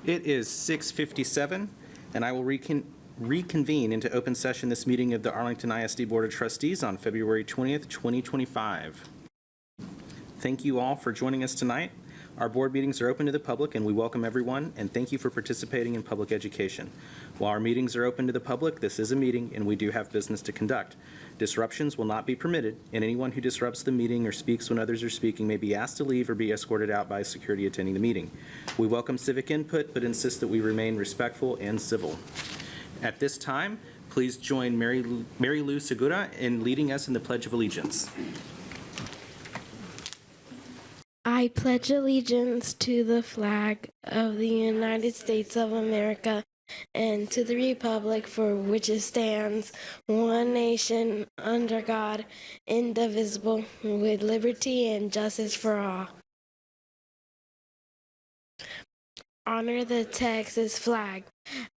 It is 6:57, and I will reconvene into open session this meeting of the Arlington ISD Board of Trustees on February 20th, 2025. Thank you all for joining us tonight. Our board meetings are open to the public, and we welcome everyone, and thank you for participating in public education. While our meetings are open to the public, this is a meeting, and we do have business to conduct. Disruptions will not be permitted, and anyone who disrupts the meeting or speaks when others are speaking may be asked to leave or be escorted out by security attending the meeting. We welcome civic input, but insist that we remain respectful and civil. At this time, please join Mary Lou Segura in leading us in the Pledge of Allegiance. I pledge allegiance to the flag of the United States of America and to the republic for which it stands, one nation, under God, indivisible, with liberty and justice for all. Honor the Texas flag.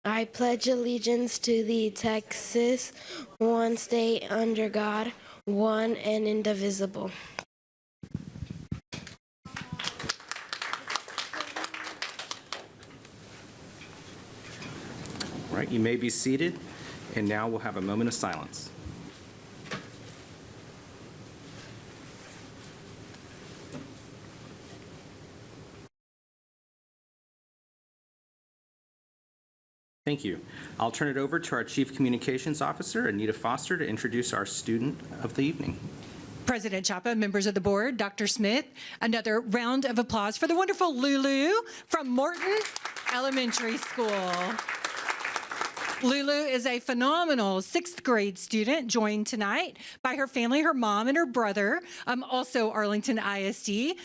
I pledge allegiance to the Texas, one state under God, one and indivisible. All right, you may be seated, and now we'll have a moment of silence. Thank you. I'll turn it over to our Chief Communications Officer, Anita Foster, to introduce our student of the evening. President Chapa, members of the board, Dr. Smith, another round of applause for the wonderful Lulu from Morton Elementary School. Lulu is a phenomenal 6th grade student, joined tonight by her family, her mom and her brother, also Arlington ISD,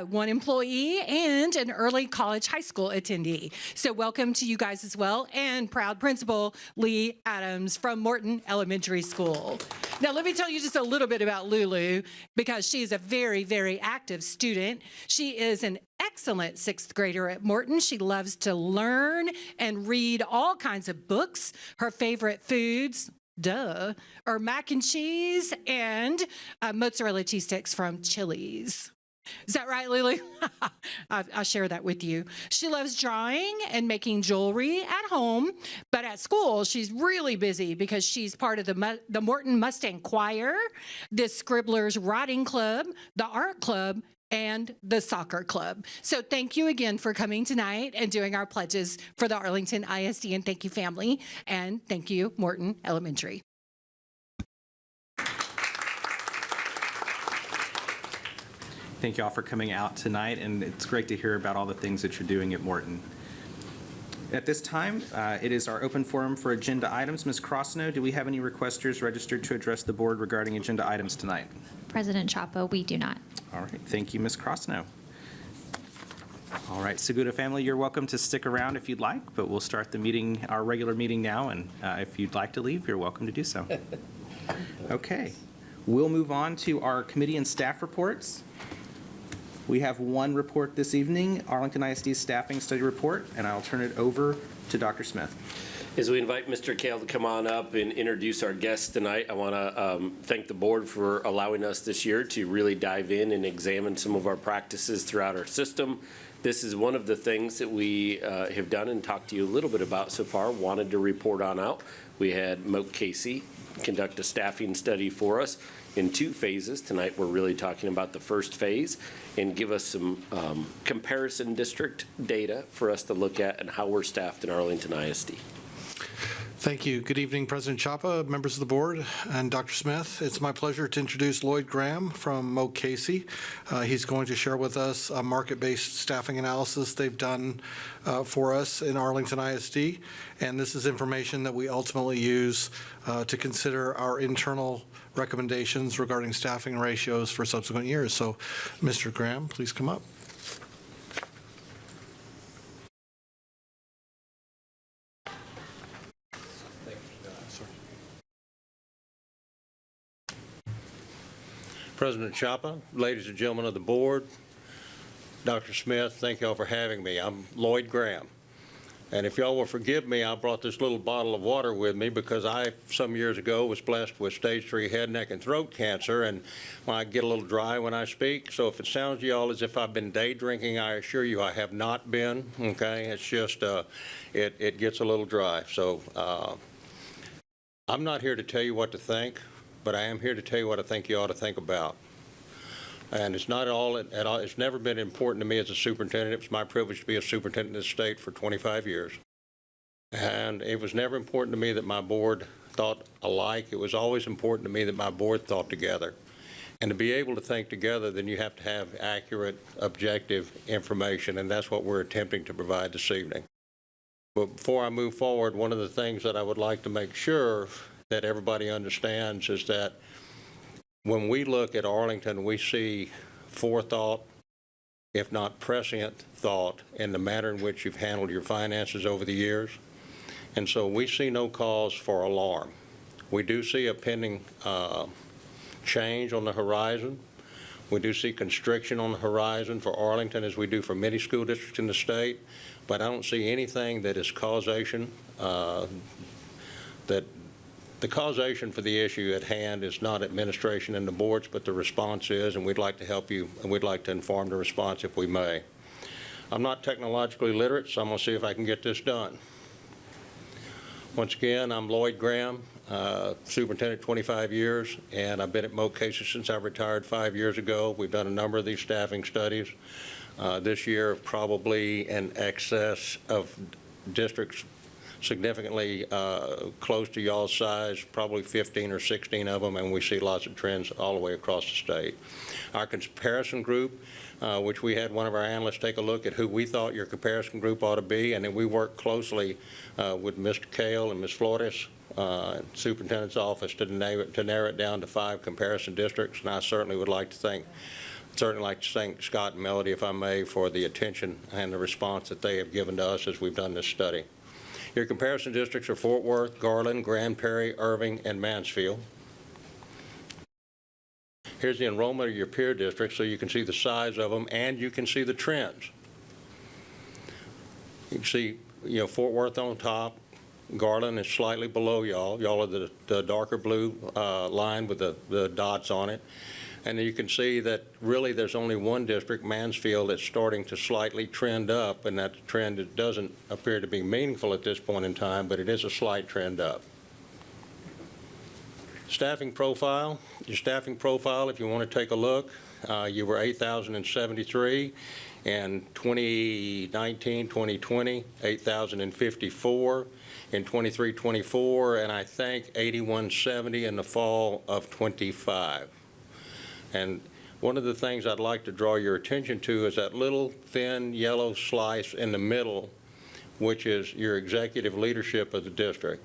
one employee and an early college high school attendee. So welcome to you guys as well, and proud principal Lee Adams from Morton Elementary School. Now let me tell you just a little bit about Lulu, because she is a very, very active student. She is an excellent 6th grader at Morton. She loves to learn and read all kinds of books. Her favorite foods, are mac and cheese and mozzarella cheese sticks from Chili's. Is that right, Lily? I'll share that with you. She loves drawing and making jewelry at home, but at school, she's really busy because she's part of the Morton Mustang Choir, the Scribblers Writing Club, the Art Club, and the soccer club. So thank you again for coming tonight and doing our pledges for the Arlington ISD, and thank you, family, and thank you, Morton Elementary. Thank you all for coming out tonight, and it's great to hear about all the things that you're doing at Morton. At this time, it is our open forum for agenda items. Ms. Crossno, do we have any requesters registered to address the board regarding agenda items tonight? President Chapa, we do not. All right, thank you, Ms. Crossno. All right, Segura family, you're welcome to stick around if you'd like, but we'll start the meeting, our regular meeting now, and if you'd like to leave, you're welcome to do so. Okay, we'll move on to our committee and staff reports. We have one report this evening, Arlington ISD Staffing Study Report, and I'll turn it over to Dr. Smith. As we invite Mr. Kale to come on up and introduce our guests tonight, I want to thank the board for allowing us this year to really dive in and examine some of our practices throughout our system. This is one of the things that we have done and talked to you a little bit about so far, wanted to report on out. We had Moat Casey conduct a staffing study for us in 2 phases. Tonight we're really talking about the first phase and give us some comparison district data for us to look at and how we're staffed in Arlington ISD. Thank you. Good evening, President Chapa, members of the board, and Dr. Smith. It's my pleasure to introduce Lloyd Graham from Moat Casey. He's going to share with us a market-based staffing analysis they've done for us in Arlington ISD, and this is information that we ultimately use to consider our internal recommendations regarding staffing ratios for subsequent years. So, Mr. Graham, please come up. President Chapa, ladies and gentlemen of the board, Dr. Smith, thank you all for having me. I'm Lloyd Graham, And if y'all will forgive me, I brought this little bottle of water with me because I, some years ago, was blessed with stage 3 head, neck, and throat cancer, and I get a little dry when I speak. So if it sounds to y'all as if I've been day drinking, I assure you I have not been, okay? It's just, it gets a little dry. So I'm not here to tell you what to think, but I am here to tell you what I think you ought to think about. And it's not all at all. It's never been important to me as a superintendent. It was my privilege to be a superintendent in this state for 25 years. And it was never important to me that my board thought alike. It was always important to me that my board thought together. And to be able to think together, then you have to have accurate, objective information, and that's what we're attempting to provide this evening. But before I move forward, one of the things that I would like to make sure that everybody understands is that when we look at Arlington, we see forethought, if not prescient thought, in the manner in which you've handled your finances over the years. And so we see no cause for alarm. We do see a pending change on the horizon. We do see constriction on the horizon for Arlington, as we do for many school districts in the state. But I don't see anything that is causation, that the causation for the issue at hand is not administration and the boards, but the response is, and we'd like to help you, and we'd like to inform the response if we may. I'm not technologically literate, so I'm going to see if I can get this done. Once again, I'm Lloyd Graham, superintendent 25 years, and I've been at Mo Casey since I retired 5 years ago. We've done a number of these staffing studies. This year, probably in excess of districts significantly close to y'all's size, probably 15 or 16 of them, and we see lots of trends all the way across the state. Our comparison group, which we had one of our analysts take a look at who we thought your comparison group ought to be, and then we worked closely with Mr. Kale and Ms. Flores, Superintendent's office, to narrow it down to 5 comparison districts, and I certainly would like to thank Scott and Melody, if I may, for the attention and the response that they have given to us as we've done this study. Your comparison districts are Fort Worth, Garland, Grand Prairie, Irving, and Mansfield. Here's the enrollment of your peer districts, so you can see the size of them and you can see the trends. You can see, Fort Worth on top. Garland is slightly below y'all. Y'all are the darker blue line with the dots on it. And you can see that really there's only one district, Mansfield, that's starting to slightly trend up, and that trend doesn't appear to be meaningful at this point in time, but it is a slight trend up. Staffing profile. Your staffing profile, if you want to take a look, you were 8,073 in 2019, 2020, 8,054 in 23-24, and I think 8,170 in the fall of 25. And one of the things I'd like to draw your attention to is that little thin yellow slice in the middle, which is your executive leadership of the district.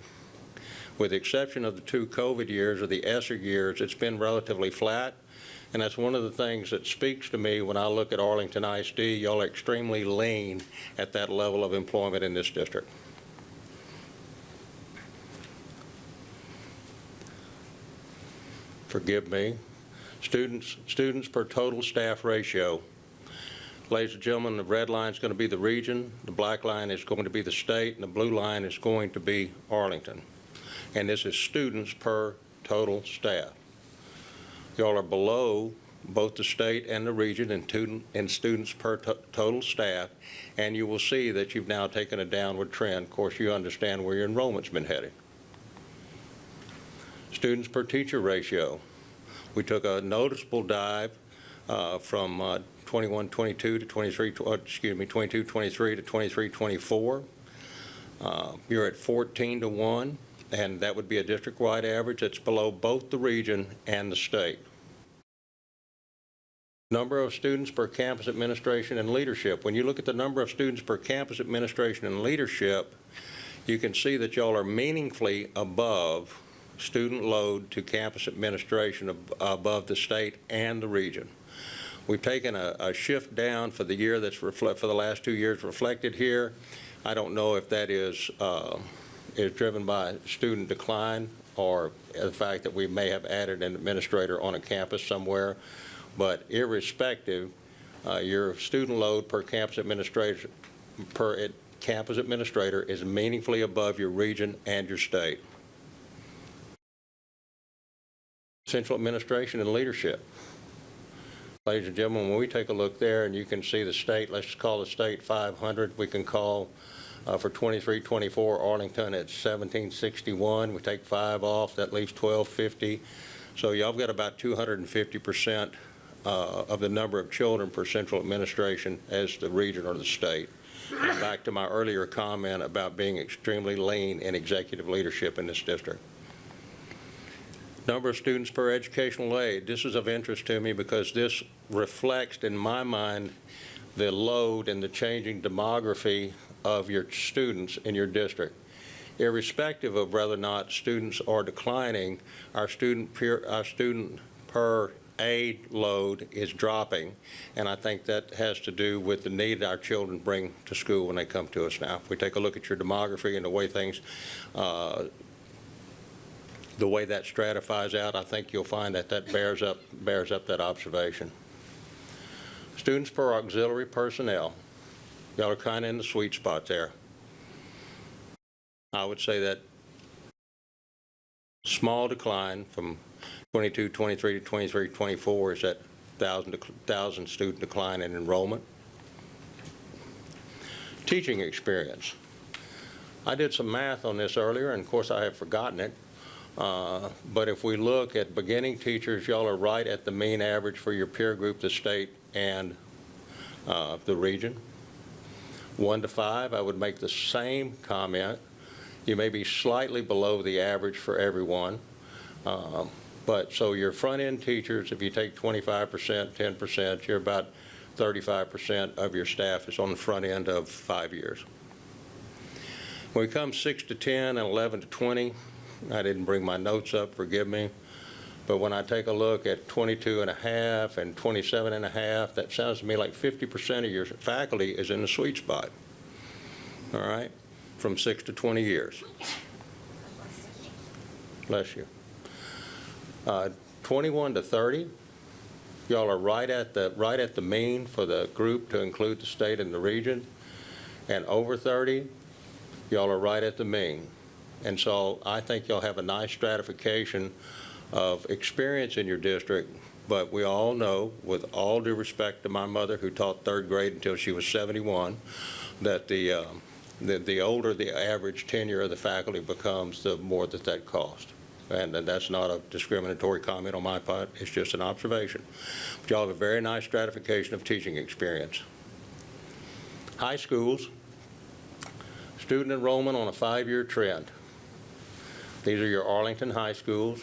With the exception of the 2 COVID years or the ESSER years, it's been relatively flat. And that's one of the things that speaks to me when I look at Arlington ISD. Y'all are extremely lean at that level of employment in this district. Forgive me. Students per total staff ratio. Ladies and gentlemen, the red line is going to be the region, the black line is going to be the state, and the blue line is going to be Arlington. And this is students per total staff. Y'all are below both the state and the region in students per total staff, and you will see that you've now taken a downward trend. Of course, you understand where your enrollment's been headed. Students per teacher ratio. We took a noticeable dive from 21-22 to 22-23 to 23-24. You're at 14-1, and that would be a district-wide average. It's below both the region and the state. Number of students per campus administration and leadership. When you look at the number of students per campus administration and leadership, you can see that y'all are meaningfully above student load to campus administration above the state and the region. We've taken a shift down for the year that's for the last 2 years reflected here. I don't know if that is driven by student decline or the fact that we may have added an administrator on a campus somewhere, but irrespective, your student load per campus administration campus administrator is meaningfully above your region and your state. Central administration and leadership. Ladies and gentlemen, when we take a look there and you can see the state, let's just call the state 500, we can call for 23-24 Arlington at 1761. We take 5 off, that leaves 1250. So y'all got about 250% of the number of children per central administration as the region or the state. And back to my earlier comment about being extremely lean in executive leadership in this district. Number of students per educational aide. This is of interest to me because this reflects, in my mind, the load and the changing demography of your students in your district. Irrespective of whether or not students are declining, our student per aide load is dropping, and I think that has to do with the need our children bring to school when they come to us now. If we take a look at your demography and the way things the way that stratifies out, I think you'll find that that bears up that observation. Students per auxiliary personnel. Y'all are kind of in the sweet spot there. I would say that small decline from 22, 23 to 23, 24 is that 1,000 student decline in enrollment. Teaching experience. I did some math on this earlier, and of course I have forgotten it. But if we look at beginning teachers, y'all are right at the mean average for your peer group, the state and the region. 1 to 5, I would make the same comment. You may be slightly below the average for everyone. But so your front-end teachers, if you take 25%, 10%, you're about 35% of your staff is on the front end of 5 years. When we come 6 to 10 and 11 to 20, I didn't bring my notes up, forgive me. But when I take a look at 22 and a half and 27 and a half, that sounds to me like 50% of your faculty is in the sweet spot, all right, from 6 to 20 years. Bless you. 21 to 30, y'all are right at the mean for the group to include the state and the region. And over 30, y'all are right at the mean. And so I think you'll have a nice stratification of experience in your district, but we all know, with all due respect to my mother who taught 3rd grade until she was 71, that the older the average tenure of the faculty becomes, the more that costs. And that's not a discriminatory comment on my part, it's just an observation. But y'all have a very nice stratification of teaching experience. High schools, student enrollment on a 5-year trend. These are your Arlington high schools.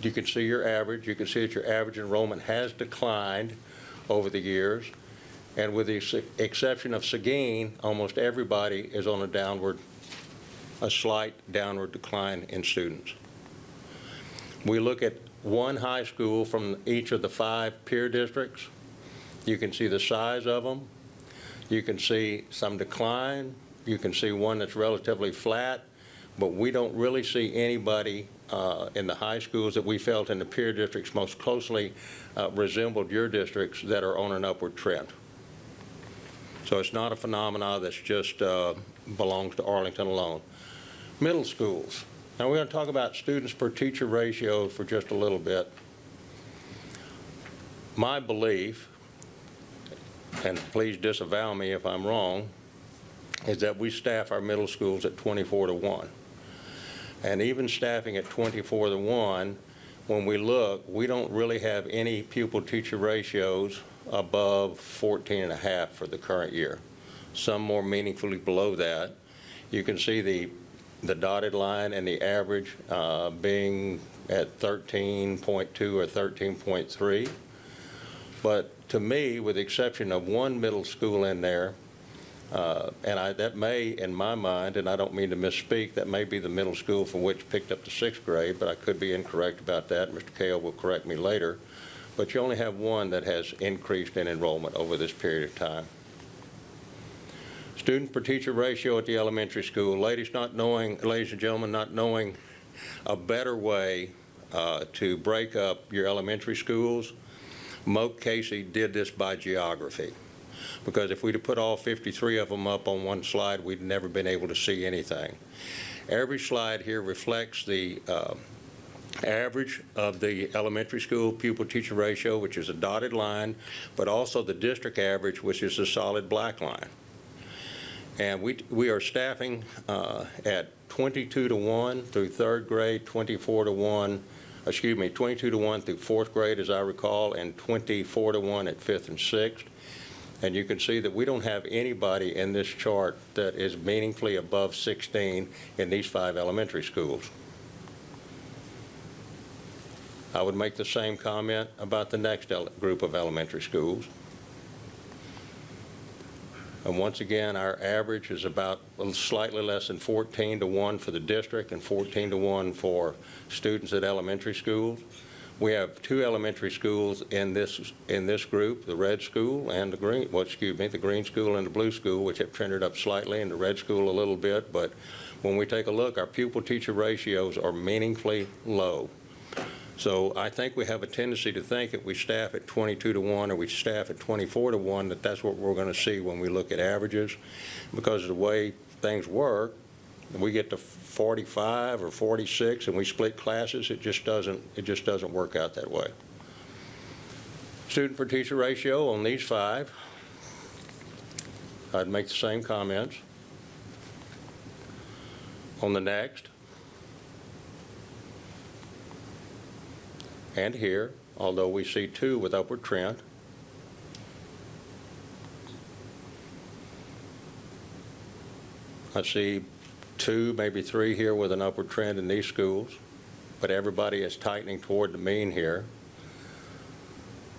You can see your average. You can see that your average enrollment has declined over the years. And with the exception of Seguin, almost everybody is on a slight downward decline in students. We look at one high school from each of the 5 peer districts. You can see the size of them. You can see some decline. You can see one that's relatively flat. But we don't really see anybody in the high schools that we felt in the peer districts most closely resembled your districts that are on an upward trend. So it's not a phenomenon that's just belongs to Arlington alone. Middle schools. Now we're going to talk about students per teacher ratio for just a little bit. My belief, and please disavow me if I'm wrong, is that we staff our middle schools at 24 to 1. And even staffing at 24 to 1, when we look, we don't really have any pupil-teacher ratios above 14.5 for the current year. Some more meaningfully below that. You can see the dotted line and the average being at 13.2 or 13.3. But to me, with the exception of one middle school in there, and that may, in my mind, and I don't mean to misspeak, that may be the middle school from which picked up to 6th grade, but I could be incorrect about that. Mr. Kale will correct me later. But you only have one that has increased in enrollment over this period of time. Student per teacher ratio at the elementary school. Ladies and gentlemen, not knowing a better way to break up your elementary schools, Moke Casey did this by geography. because if we'd have put all 53 of them up on one slide, we'd never been able to see anything. Every slide here reflects the average of the elementary school pupil-teacher ratio, which is a dotted line, but also the district average, which is a solid black line. And we are staffing at 22 to 1 through third grade, 22 to 1 through fourth grade, as I recall, and 24 to 1 at fifth and sixth. And you can see that we don't have anybody in this chart that is meaningfully above 16 in these 5 elementary schools. I would make the same comment about the next group of elementary schools. And once again, our average is about slightly less than 14 to 1 for the district and 14 to 1 for students at elementary schools. We have 2 elementary schools in this group, the red school and the green, the green school and the blue school, which have trended up slightly, and the red school a little bit. But when we take a look, our pupil-teacher ratios are meaningfully low. So I think we have a tendency to think if we staff at 22 to 1 or we staff at 24 to 1, that that's what we're going to see when we look at averages. Because of the way things work, we get to 45 or 46 and we split classes, it just doesn't work out that way. Student per teacher ratio on these 5, I'd make the same comments. On the next, and here, although we see 2 with upward trend. I see 2, maybe 3 here with an upward trend in these schools, but everybody is tightening toward the mean here.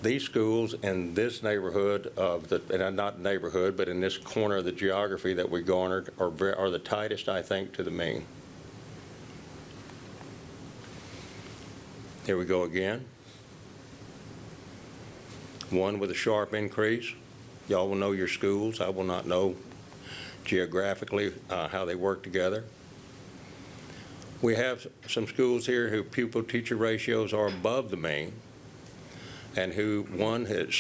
These schools in this neighborhood and not neighborhood, but in this corner of the geography that we garnered are the tightest, I think, to the mean. Here we go again. 1 with a sharp increase. Y'all will know your schools. I will not know geographically how they work together. We have some schools here whose pupil-teacher ratios are above the mean, and who one is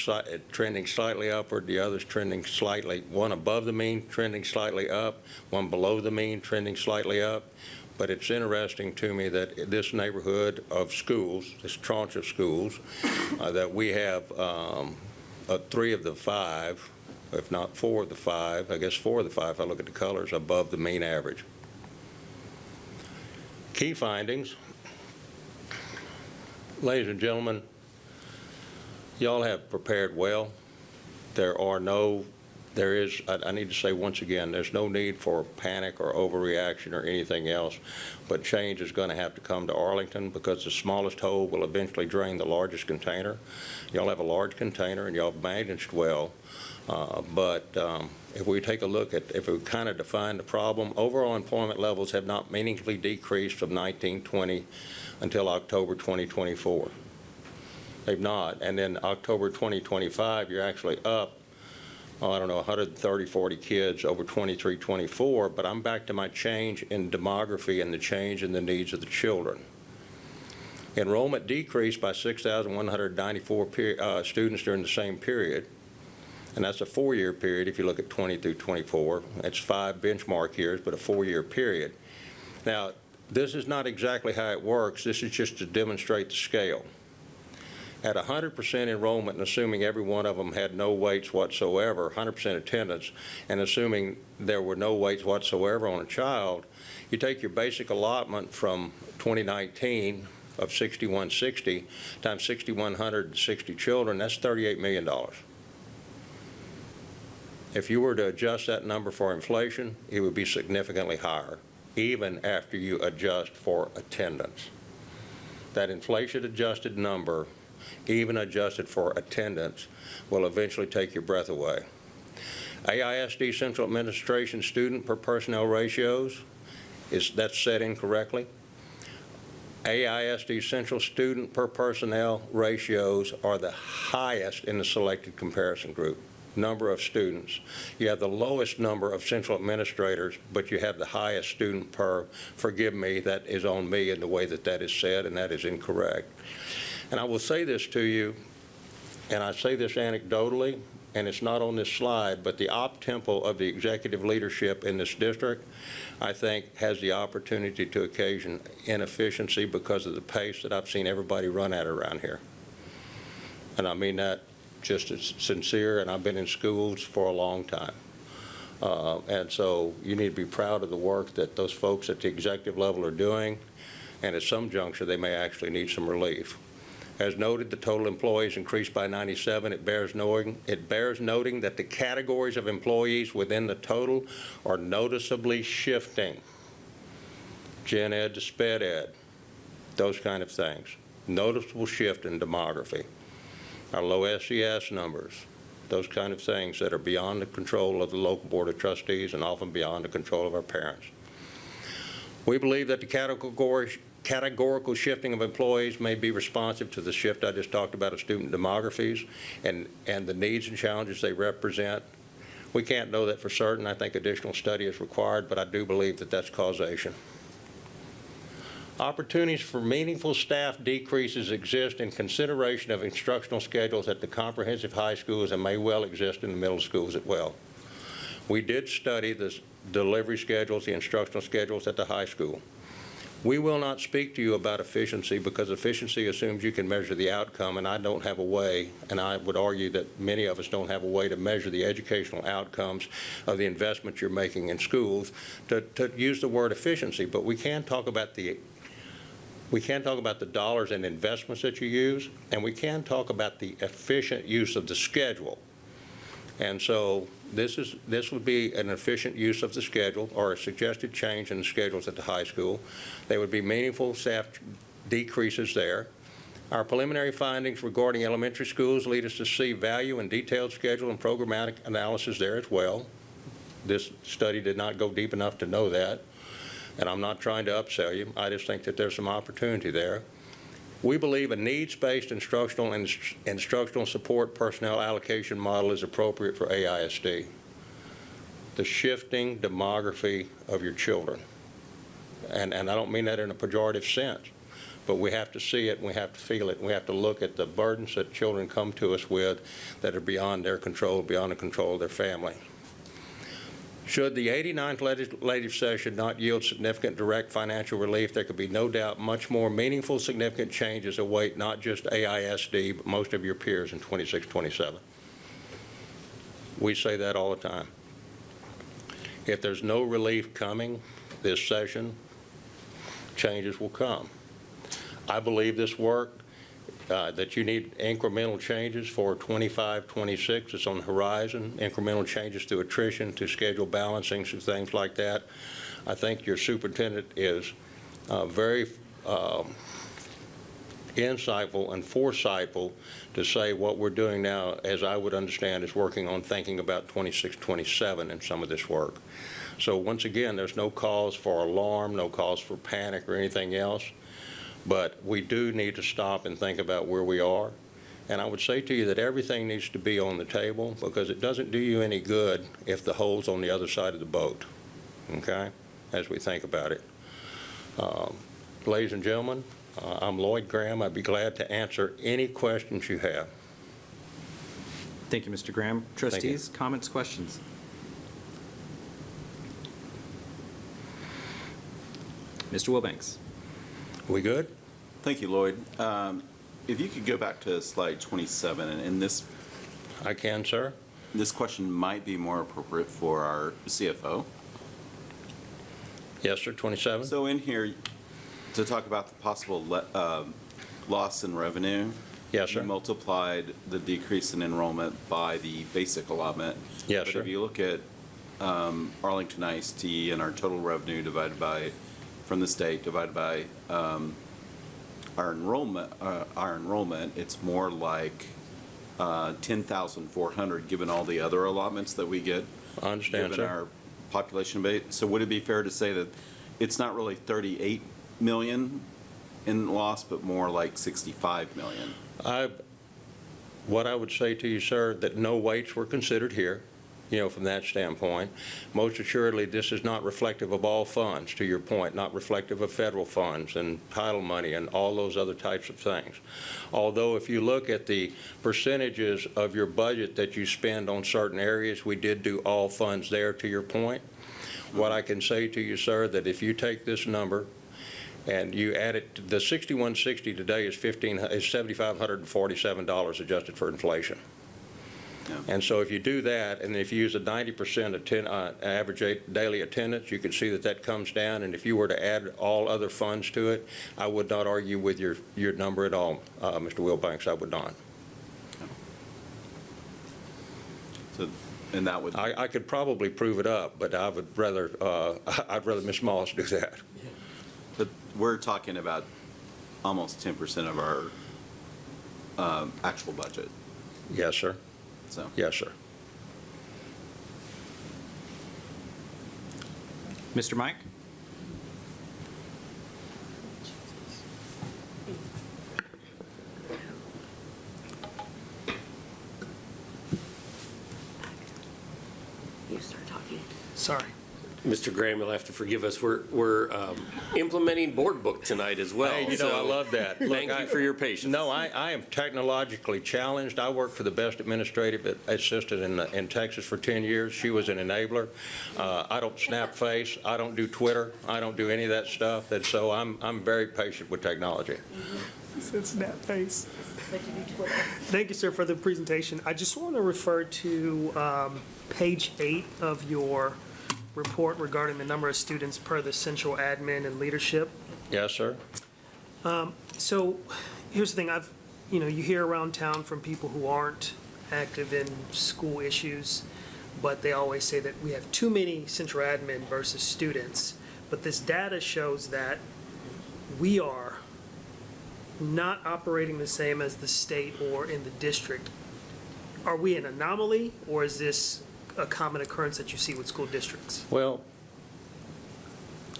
trending slightly upward, the other's trending slightly, one above the mean trending slightly up, one below the mean trending slightly up. But it's interesting to me that this neighborhood of schools, this tranche of schools, that we have 3 of the 5, if not 4 of the 5, I guess 4 of the 5, if I look at the colors, above the mean average. Key findings. Ladies and gentlemen, y'all have prepared well. I need to say once again, there's no need for panic or overreaction or anything else, but change is going to have to come to Arlington because the smallest hole will eventually drain the largest container. Y'all have a large container and y'all have managed well, but if we take a look at, if we kind of define the problem, overall employment levels have not meaningfully decreased from 1920 until October 2024. They've not. And then October 2025, you're actually up, I don't know, 130, 40 kids over 23, 24, but I'm back to my change in demography and the change in the needs of the children. Enrollment decreased by 6,194 students during the same period, and that's a 4-year period if you look at 20 through 24. That's 5 benchmark years, but a 4-year period. Now, this is not exactly how it works. This is just to demonstrate the scale. At 100% enrollment, and assuming every one of them had no weights whatsoever, 100% attendance, and assuming there were no weights whatsoever on a child, you take your basic allotment from 2019 of 6,160 times 6,160 children, that's $38 million. If you were to adjust that number for inflation, it would be significantly higher, even after you adjust for attendance. That inflation-adjusted number, even adjusted for attendance, will eventually take your breath away. AISD Central Administration student per personnel ratios, that's set incorrectly. AISD Central student per personnel ratios are the highest in the selected comparison group. Number of students. You have the lowest number of central administrators, but you have the highest student per. Forgive me, that is on me in the way that that is said, and that is incorrect. And I will say this to you, and I say this anecdotally, and it's not on this slide, but the op-tempo of the executive leadership in this district, I think, has the opportunity to occasion inefficiency because of the pace that I've seen everybody run at around here. And I mean that just as sincere, and I've been in schools for a long time. And so you need to be proud of the work that those folks at the executive level are doing, and at some juncture, they may actually need some relief. As noted, the total employees increased by 97. It bears noting that the categories of employees within the total are noticeably shifting. Gen Ed to Sped Ed, those kind of things. Noticeable shift in demography. Our low SES numbers, those kind of things that are beyond the control of the local board of trustees and often beyond the control of our parents. We believe that the categorical shifting of employees may be responsive to the shift I just talked about of student demographies and the needs and challenges they represent. We can't know that for certain. I think additional study is required, but I do believe that that's causation. Opportunities for meaningful staff decreases exist in consideration of instructional schedules at the comprehensive high schools and may well exist in the middle schools as well. We did study the delivery schedules, the instructional schedules at the high school. We will not speak to you about efficiency because efficiency assumes you can measure the outcome, and I don't have a way, and I would argue that many of us don't have a way to measure the educational outcomes of the investment you're making in schools to use the word efficiency, but we can talk about the dollars and investments that you use, and we can talk about the efficient use of the schedule. And so this would be an efficient use of the schedule or a suggested change in the schedules at the high school. There would be meaningful staff decreases there. Our preliminary findings regarding elementary schools lead us to see value in detailed schedule and programmatic analysis there as well. This study did not go deep enough to know that, and I'm not trying to upsell you. I just think that there's some opportunity there. We believe a needs-based instructional and instructional support personnel allocation model is appropriate for AISD. The shifting demography of your children. And I don't mean that in a pejorative sense, but we have to see it, and we have to feel it, and we have to look at the burdens that children come to us with that are beyond their control, beyond the control of their family. Should the 89th legislative session not yield significant direct financial relief, there could be no doubt much more meaningful, significant changes await not just AISD, but most of your peers in 26-27. We say that all the time. If there's no relief coming this session, changes will come. I believe this work, that you need incremental changes for 25-26. It's on the horizon. Incremental changes to attrition, to schedule balancing, to things like that. I think your superintendent is very insightful and foresightful to say what we're doing now, as I would understand, is working on thinking about 26-27 in some of this work. So once again, there's no cause for alarm, no cause for panic or anything else. But we do need to stop and think about where we are. And I would say to you that everything needs to be on the table because it doesn't do you any good if the hole's on the other side of the boat, okay, as we think about it. Ladies and gentlemen, I'm Lloyd Graham. I'd be glad to answer any questions you have. Thank you, Mr. Graham. Trustees, comments, questions? Mr. Wilbanks. We good? Thank you, Lloyd. If you could go back to slide 27, and this I can, sir. This question might be more appropriate for our CFO. Yes, sir, 27. So in here, to talk about the possible loss in revenue, yes, sir. you multiplied the decrease in enrollment by the basic allotment. Yes, but sir. If you look at Arlington ISD and our total revenue divided by, from the state, divided by our enrollment, it's more like 10,400 given all the other allotments that we get. I understand, given sir. our population base. So would it be fair to say that it's not really 38 million in loss, but more like 65 million? What I would say to you, sir, that no weights were considered here. from that standpoint. Most assuredly, this is not reflective of all funds, to your point, not reflective of federal funds and title money and all those other types of things. Although if you look at the percentages of your budget that you spend on certain areas, we did do all funds there, to your point. What I can say to you, sir, that if you take this number and you add it, the 6160 today is $7,547 adjusted for inflation. Yeah. And so if you do that, and if you use a 90% average daily attendance, you can see that that comes down. And if you were to add all other funds to it, I would not argue with your number at all, Mr. Wilbanks. I would not. So, and that would. I could probably prove it up, but I would rather I'd rather Ms. Moss do that. But we're talking about almost 10% of our actual budget. Yes, sir. So. Yes, sir. Mr. Mike? You start talking. Sorry. Mr. Graham, you'll have to forgive us. We're implementing board book tonight as well. Hey, I so love that. Look, Thank you for your patience. No, I am technologically challenged. I worked for the best administrative assistant in Texas for 10 years. She was an enabler. I don't snap face. I don't do Twitter. I don't do any of that stuff. And so I'm very patient with technology. Since that face. Thank you, sir, for the presentation. I just want to refer to page 8 of your report regarding the number of students per the central admin and leadership. Yes, sir. So here's the thing, you hear around town from people who aren't active in school issues, but they always say that we have too many central admin versus students. But this data shows that we are not operating the same as the state or in the district. Are we an anomaly, or is this a common occurrence that you see with school districts? Well,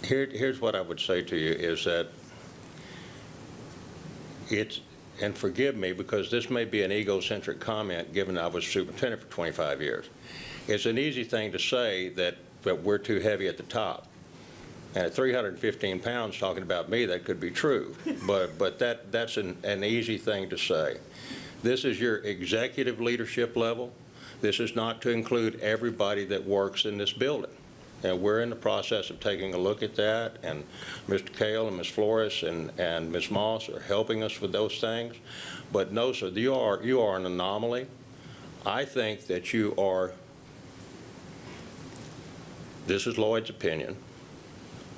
here's what I would say to you is that and forgive me because this may be an egocentric comment given I was superintendent for 25 years. It's an easy thing to say that we're too heavy at the top. And at 315 pounds, talking about me, that could be true. But that's an easy thing to say. This is your executive leadership level. This is not to include everybody that works in this building. And we're in the process of taking a look at that, and Mr. Kale and Ms. Flores and Ms. Moss are helping us with those things. But no, sir, you are an anomaly. I think that you are, this is Lloyd's opinion,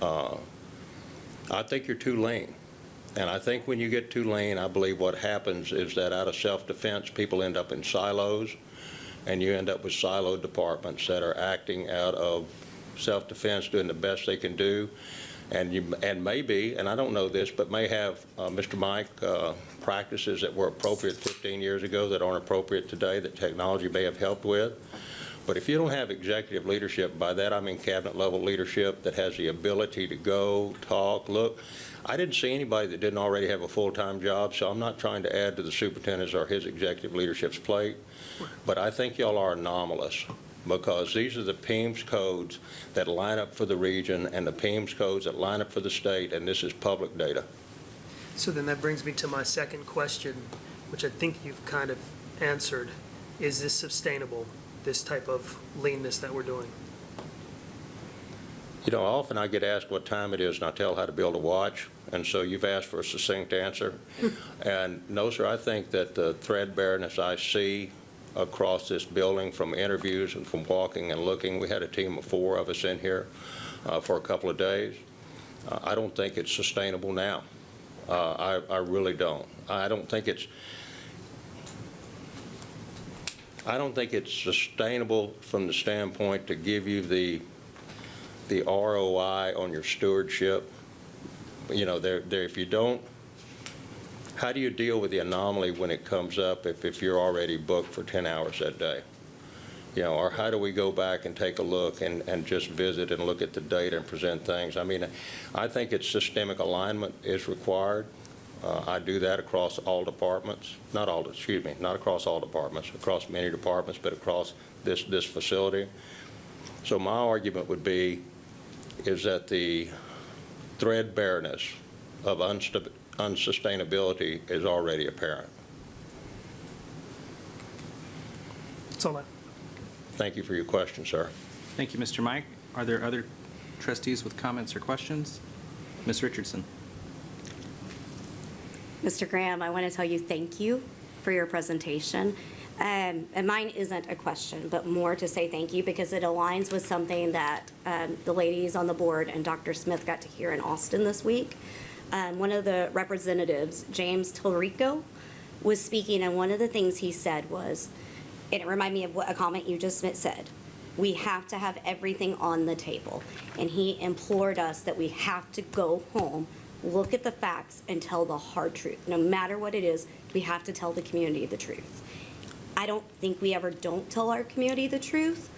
I think you're too lean. And I think when you get too lean, I believe what happens is that out of self-defense, people end up in silos, and you end up with siloed departments that are acting out of self-defense, doing the best they can do. And maybe, and I don't know this, but may have, Mr. Mike, practices that were appropriate 15 years ago that aren't appropriate today that technology may have helped with. But if you don't have executive leadership, by that I mean cabinet level leadership that has the ability to go, talk, look. I didn't see anybody that didn't already have a full-time job, so I'm not trying to add to the superintendent's or his executive leadership's plate. But I think y'all are anomalous because these are the PEMS codes that line up for the region and the PEMS codes that line up for the state, and this is public data. So then that brings me to my second question, which I think you've kind of answered. Is this sustainable, this type of leanness that we're doing? You know, often I get asked what time it is, and I tell how to build a watch, and so you've asked for a succinct answer. And no, sir, I think that the threadbareness I see across this building from interviews and from walking and looking, we had a team of 4 of us in here for a couple of days. I don't think it's sustainable now. I really don't. I don't think it's sustainable from the standpoint to give you the ROI on your stewardship. You know, if you don't, how do you deal with the anomaly when it comes up if you're already booked for 10 hours that day? You know, or how do we go back and take a look and just visit and look at the data and present things? I mean, I think it's systemic alignment is required. I do that across all departments, not across all departments, across many departments, but across this facility. So my argument would be is that the threadbareness of unsustainability is already apparent. That's all I. Thank you for your question, sir. Thank you, Mr. Mike. Are there other trustees with comments or questions? Ms. Richardson. Mr. Graham, I want to tell you thank you for your presentation. And mine isn't a question, but more to say thank you because it aligns with something that the ladies on the board and Dr. Smith got to hear in Austin this week. One of the representatives, James Tillrico, was speaking, and one of the things he said was, and it reminded me of what a comment you just said, we have to have everything on the table. And he implored us that we have to go home, look at the facts, and tell the hard truth. No matter what it is, we have to tell the community the truth. I don't think we ever don't tell our community the truth,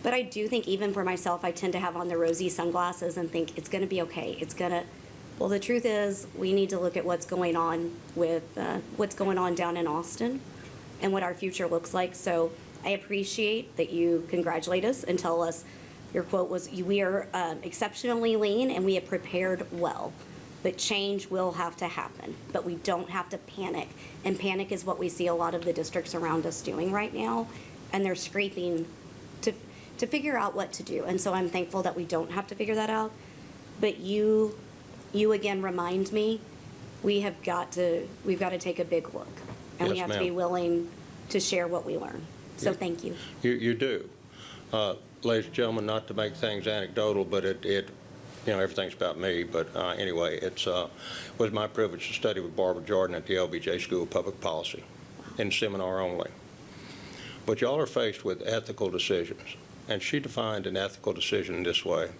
but I do think even for myself, I tend to have on the rosy sunglasses and think it's going to be okay. Well, the truth is we need to look at what's going on down in Austin and what our future looks like. So I appreciate that you congratulate us and tell us, your quote was, we are exceptionally lean and we have prepared well. But change will have to happen, but we don't have to panic. And panic is what we see a lot of the districts around us doing right now, and they're scraping to figure out what to do. And so I'm thankful that we don't have to figure that out. But you again remind me, we've got to take a big look, and we Yes, have to be ma'am. willing to share what we learn. So thank you. You do. Ladies and gentlemen, not to make things anecdotal, but it everything's about me, but anyway, it was my privilege to study with Barbara Jordan at the LBJ School of Public Policy, in seminar only. But y'all are faced with ethical decisions, and she defined an ethical decision this way.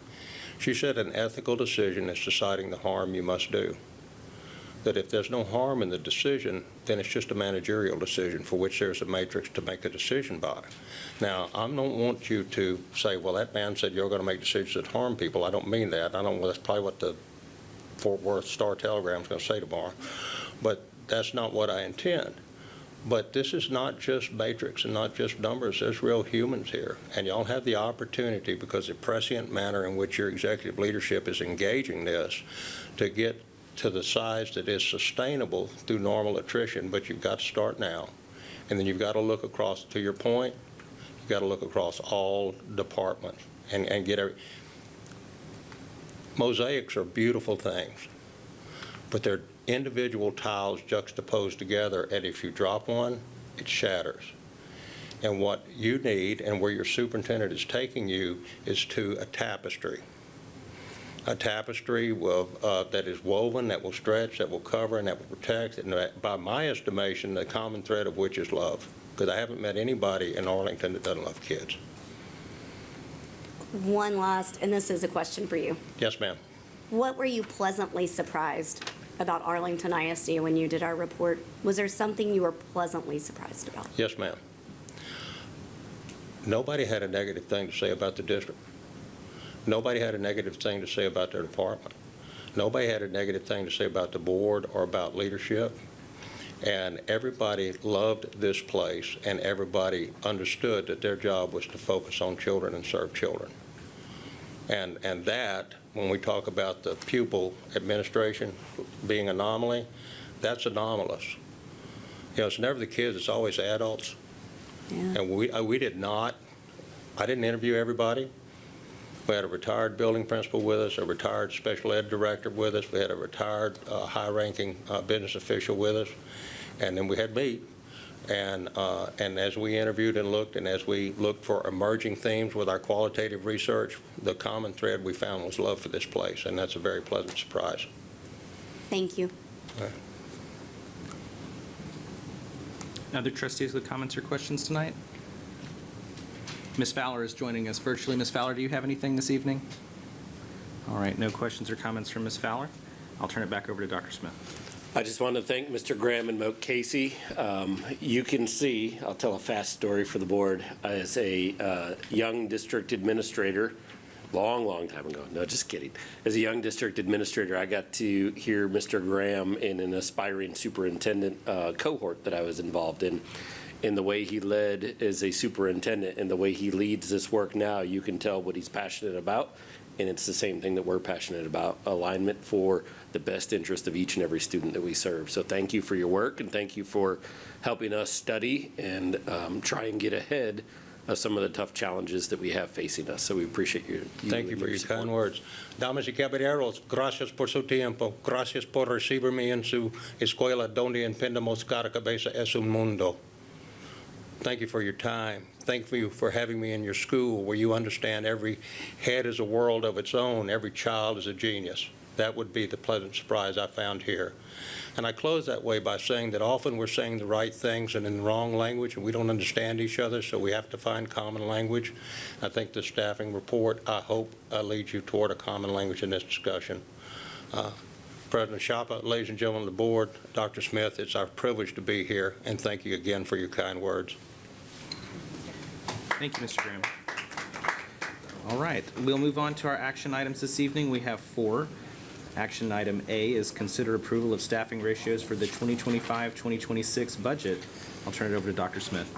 She said an ethical decision is deciding the harm you must do. That if there's no harm in the decision, then it's just a managerial decision for which there's a matrix to make a decision by. Now, I don't want you to say, well, that man said you're going to make decisions that harm people. I don't mean that. That's probably what the Fort Worth Star-Telegram is going to say tomorrow. But that's not what I intend. But this is not just matrix and not just numbers. There's real humans here. And y'all have the opportunity, because the prescient manner in which your executive leadership is engaging this, to get to the size that is sustainable through normal attrition, but you've got to start now. And then you've got to look across, to your point, you've got to look across all departments and get mosaics are beautiful things, but they're individual tiles juxtaposed together, and if you drop one, it shatters. And what you need, and where your superintendent is taking you, is to a tapestry. A tapestry that is woven, that will stretch, that will cover, and that will protect, and that, by my estimation, the common thread of which is love. Because I haven't met anybody in Arlington that doesn't love kids. One last, and this is a question for you. Yes, ma'am. What were you pleasantly surprised about Arlington ISD when you did our report? Was there something you were pleasantly surprised about? Yes, ma'am. Nobody had a negative thing to say about the district. Nobody had a negative thing to say about their department. Nobody had a negative thing to say about the board or about leadership. And everybody loved this place, and everybody understood that their job was to focus on children and serve children. And that, when we talk about the pupil administration being anomaly, that's anomalous. It's never the kids, it's always adults. Yeah. And we did not, I didn't interview everybody. We had a retired building principal with us, a retired special ed director with us. We had a retired high-ranking business official with us. And then we had me. And as we interviewed and as we looked for emerging themes with our qualitative research, the common thread we found was love for this place, and that's a very pleasant surprise. Thank you. Other trustees with comments or questions tonight? Ms. Fowler is joining us virtually. Ms. Fowler, do you have anything this evening? All right, no questions or comments from Ms. Fowler. I'll turn it back over to Dr. Smith. I just want to thank Mr. Graham and Moat Casey. You can see, I'll tell a fast story for the board. As a young district administrator, long time ago. No, just kidding. As a young district administrator, I got to hear Mr. Graham in an aspiring superintendent cohort that I was involved in the way he led as a superintendent and the way he leads this work now. You can tell what he's passionate about, and it's the same thing that we're passionate about, alignment for the best interest of each and every student that we serve. So thank you for your work, and thank you for helping us study and try and get ahead of some of the tough challenges that we have facing us. So we appreciate you. Thank you for your kind words. Damas y caballeros, gracias por su tiempo. Gracias por recibirme en su escuela donde entendemos cada cabeza es un mundo. Thank you for your time. Thank you for having me in your school where you understand every head is a world of its own. Every child is a genius. That would be the pleasant surprise I found here. And I close that way by saying that often we're saying the right things and in the wrong language, and we don't understand each other, so we have to find common language. I think the staffing report, I hope, leads you toward a common language in this discussion. President Chapa, ladies and gentlemen of the board, Dr. Smith, it's our privilege to be here, and thank you again for your kind words. Thank you, Mr. Graham. All right, we'll move on to our action items this evening. We have 4. Action item A is consider approval of staffing ratios for the 2025-2026 budget. I'll turn it over to Dr. Smith.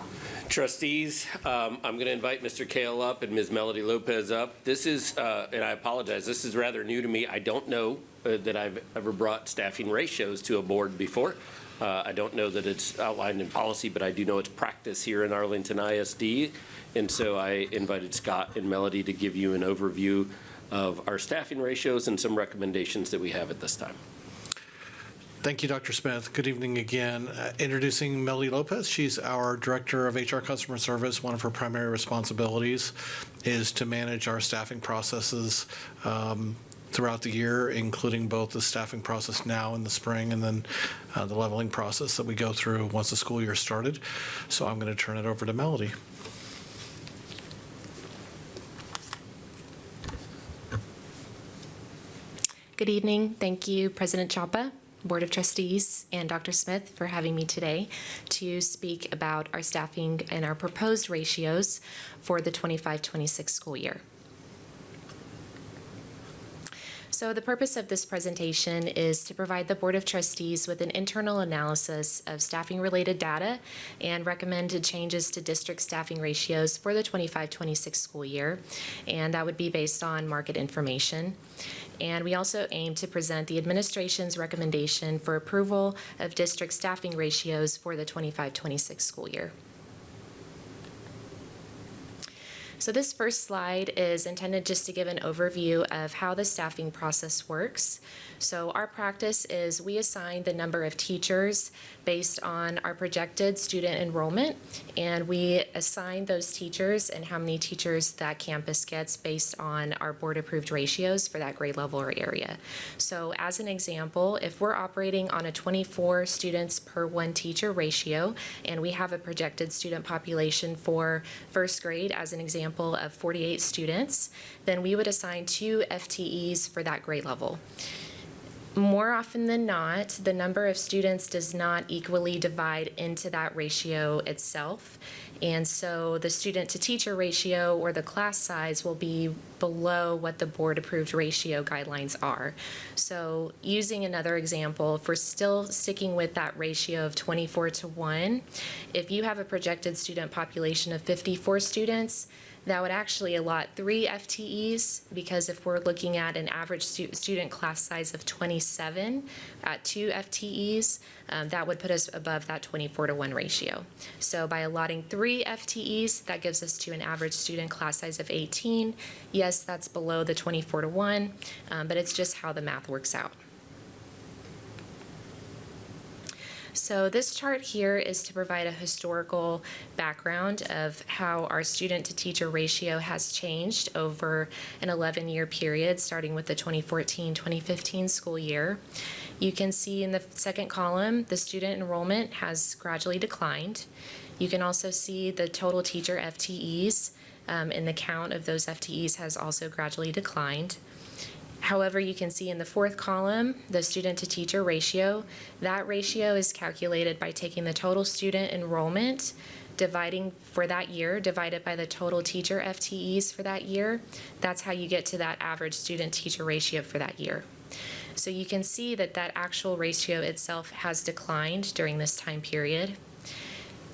Trustees, I'm going to invite Mr. Kale up and Ms. Melody Lopez up. This is, and I apologize, this is rather new to me. I don't know that I've ever brought staffing ratios to a board before. I don't know that it's outlined in policy, but I do know it's practice here in Arlington ISD. And so I invited Scott and Melody to give you an overview of our staffing ratios and some recommendations that we have at this time. Thank you, Dr. Smith. Good evening again. Introducing Melody Lopez. She's our Director of HR Customer Service. One of her primary responsibilities is to manage our staffing processes throughout the year, including both the staffing process now in the spring and then the leveling process that we go through once the school year started. So I'm going to turn it over to Melody. Good evening. Thank you, President Chapa, Board of Trustees, and Dr. Smith for having me today to speak about our staffing and our proposed ratios for the 25-26 school year. So the purpose of this presentation is to provide the Board of Trustees with an internal analysis of staffing-related data and recommended changes to district staffing ratios for the 25-26 school year, and that would be based on market information. And we also aim to present the administration's recommendation for approval of district staffing ratios for the 25-26 school year. So this first slide is intended just to give an overview of how the staffing process works. So our practice is we assign the number of teachers based on our projected student enrollment, and we assign those teachers and how many teachers that campus gets based on our board-approved ratios for that grade level or area. So as an example, if we're operating on a 24 students per 1 teacher ratio, and we have a projected student population for first grade, as an example of 48 students, then we would assign 2 FTEs for that grade level. More often than not, the number of students does not equally divide into that ratio itself. And so the student to teacher ratio or the class size will be below what the board approved ratio guidelines are. So using another example, if we're still sticking with that ratio of 24:1, if you have a projected student population of 54 students, that would actually allot 3 FTEs, because if we're looking at an average student class size of 27 at 2 FTEs, that would put us above that 24:1 ratio. So by allotting 3 FTEs, that gives us to an average student class size of 18. Yes, that's below the 24:1, but it's just how the math works out. So this chart here is to provide a historical background of how our student to teacher ratio has changed over an 11-year period, starting with the 2014-2015 school year. You can see in the second column, the student enrollment has gradually declined. You can also see the total teacher FTEs, and the count of those FTEs has also gradually declined. However, you can see in the fourth column, the student to teacher ratio. That ratio is calculated by taking the total student enrollment dividing for that year, divided by the total teacher FTEs for that year, that's how you get to that average student-teacher ratio for that year. So you can see that that actual ratio itself has declined during this time period.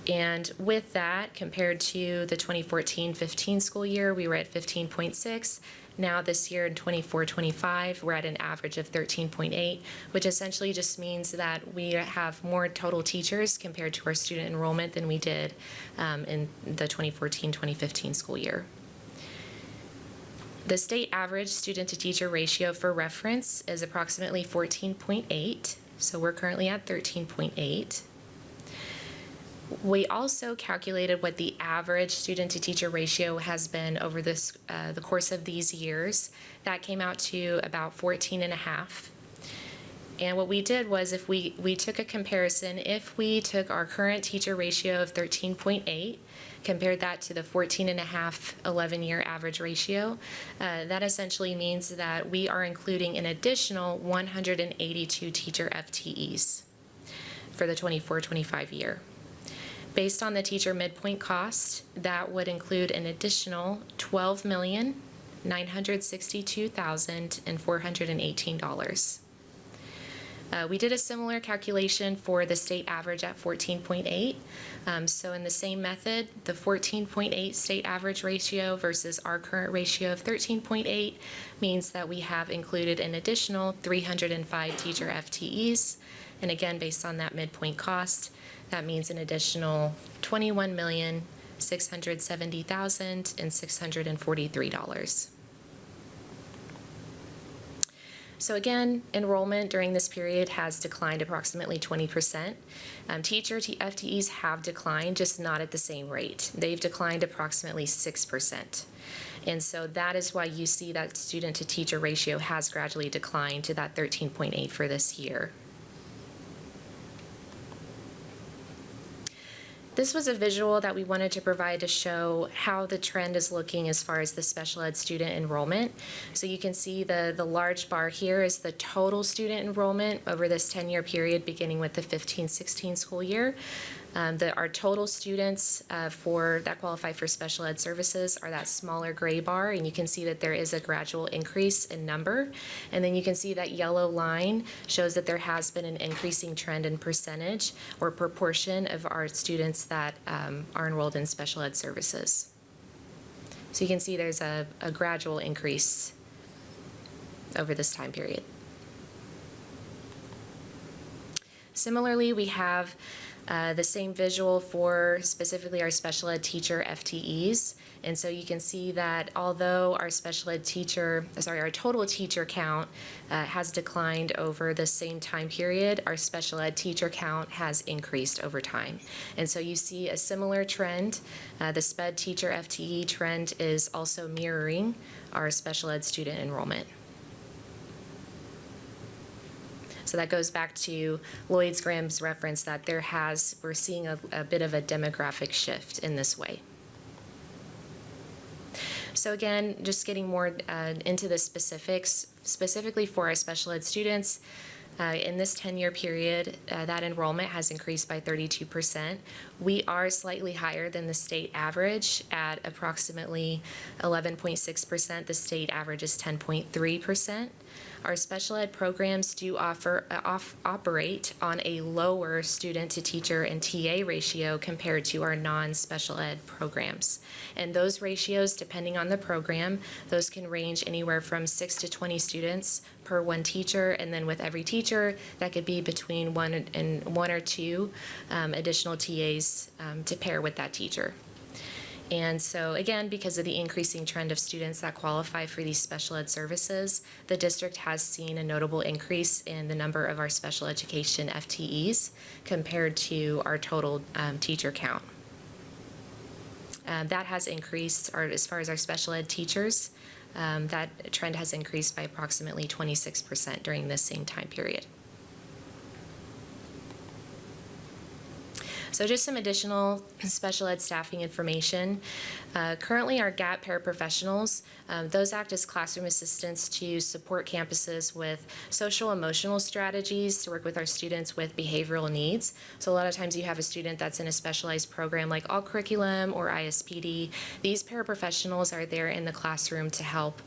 And with that, compared to the 2014-15 school year, we were at 15.6. Now this year in 24-25, we're at an average of 13.8, which essentially just means that we have more total teachers compared to our student enrollment than we did in the 2014-2015 school year. The state average student-to-teacher ratio for reference is approximately 14.8, so we're currently at 13.8. We also calculated what the average student-to-teacher ratio has been over the course of these years. That came out to about 14.5. And what we did was if we took a comparison, if we took our current teacher ratio of 13.8, compared that to the 14.5 11-year average ratio, that essentially means that we are including an additional 182 teacher FTEs for the 24-25 year. Based on the teacher midpoint cost, that would include an additional $12,962,418. We did a similar calculation for the state average at 14.8. So in the same method, the 14.8 state average ratio versus our current ratio of 13.8 means that we have included an additional 305 teacher FTEs. And again, based on that midpoint cost, that means an additional $21,670,643. So again, enrollment during this period has declined approximately 20%. Teacher FTEs have declined, just not at the same rate. They've declined approximately 6%. And so that is why you see that student-to-teacher ratio has gradually declined to that 13.8 for this year. This was a visual that we wanted to provide to show how the trend is looking as far as the special ed student enrollment. So you can see the large bar here is the total student enrollment over this 10-year period beginning with the 15-16 school year. Our total students that qualify for special ed services are that smaller gray bar, and you can see that there is a gradual increase in number. And then you can see that yellow line shows that there has been an increasing trend in percentage or proportion of our students that are enrolled in special ed services. So you can see there's a gradual increase over this time period. Similarly, we have the same visual for specifically our special ed teacher FTEs. And so you can see that although our our total teacher count has declined over the same time period, our special ed teacher count has increased over time. And so you see a similar trend. The SPED teacher FTE trend is also mirroring our special ed student enrollment. So that goes back to Graham's reference that we're seeing a bit of a demographic shift in this way. So again, just getting more into the specifics, specifically for our special ed students, in this 10-year period, that enrollment has increased by 32%. We are slightly higher than the state average at approximately 11.6%. The state average is 10.3%. Our special ed programs do operate on a lower student-to-teacher and TA ratio compared to our non-special ed programs. And those ratios, depending on the program, those can range anywhere from 6 to 20 students per one teacher, and then with every teacher, that could be between one or two additional TAs to pair with that teacher. And so again, because of the increasing trend of students that qualify for these special ed services, the district has seen a notable increase in the number of our special education FTEs compared to our total teacher count. That has increased, as far as our special ed teachers, that trend has increased by approximately 26% during this same time period. So just some additional special ed staffing information. Currently, our GAP paraprofessionals, those act as classroom assistants to support campuses with social emotional strategies to work with our students with behavioral needs. So a lot of times you have a student that's in a specialized program like all curriculum or ISPD. These paraprofessionals are there in the classroom to help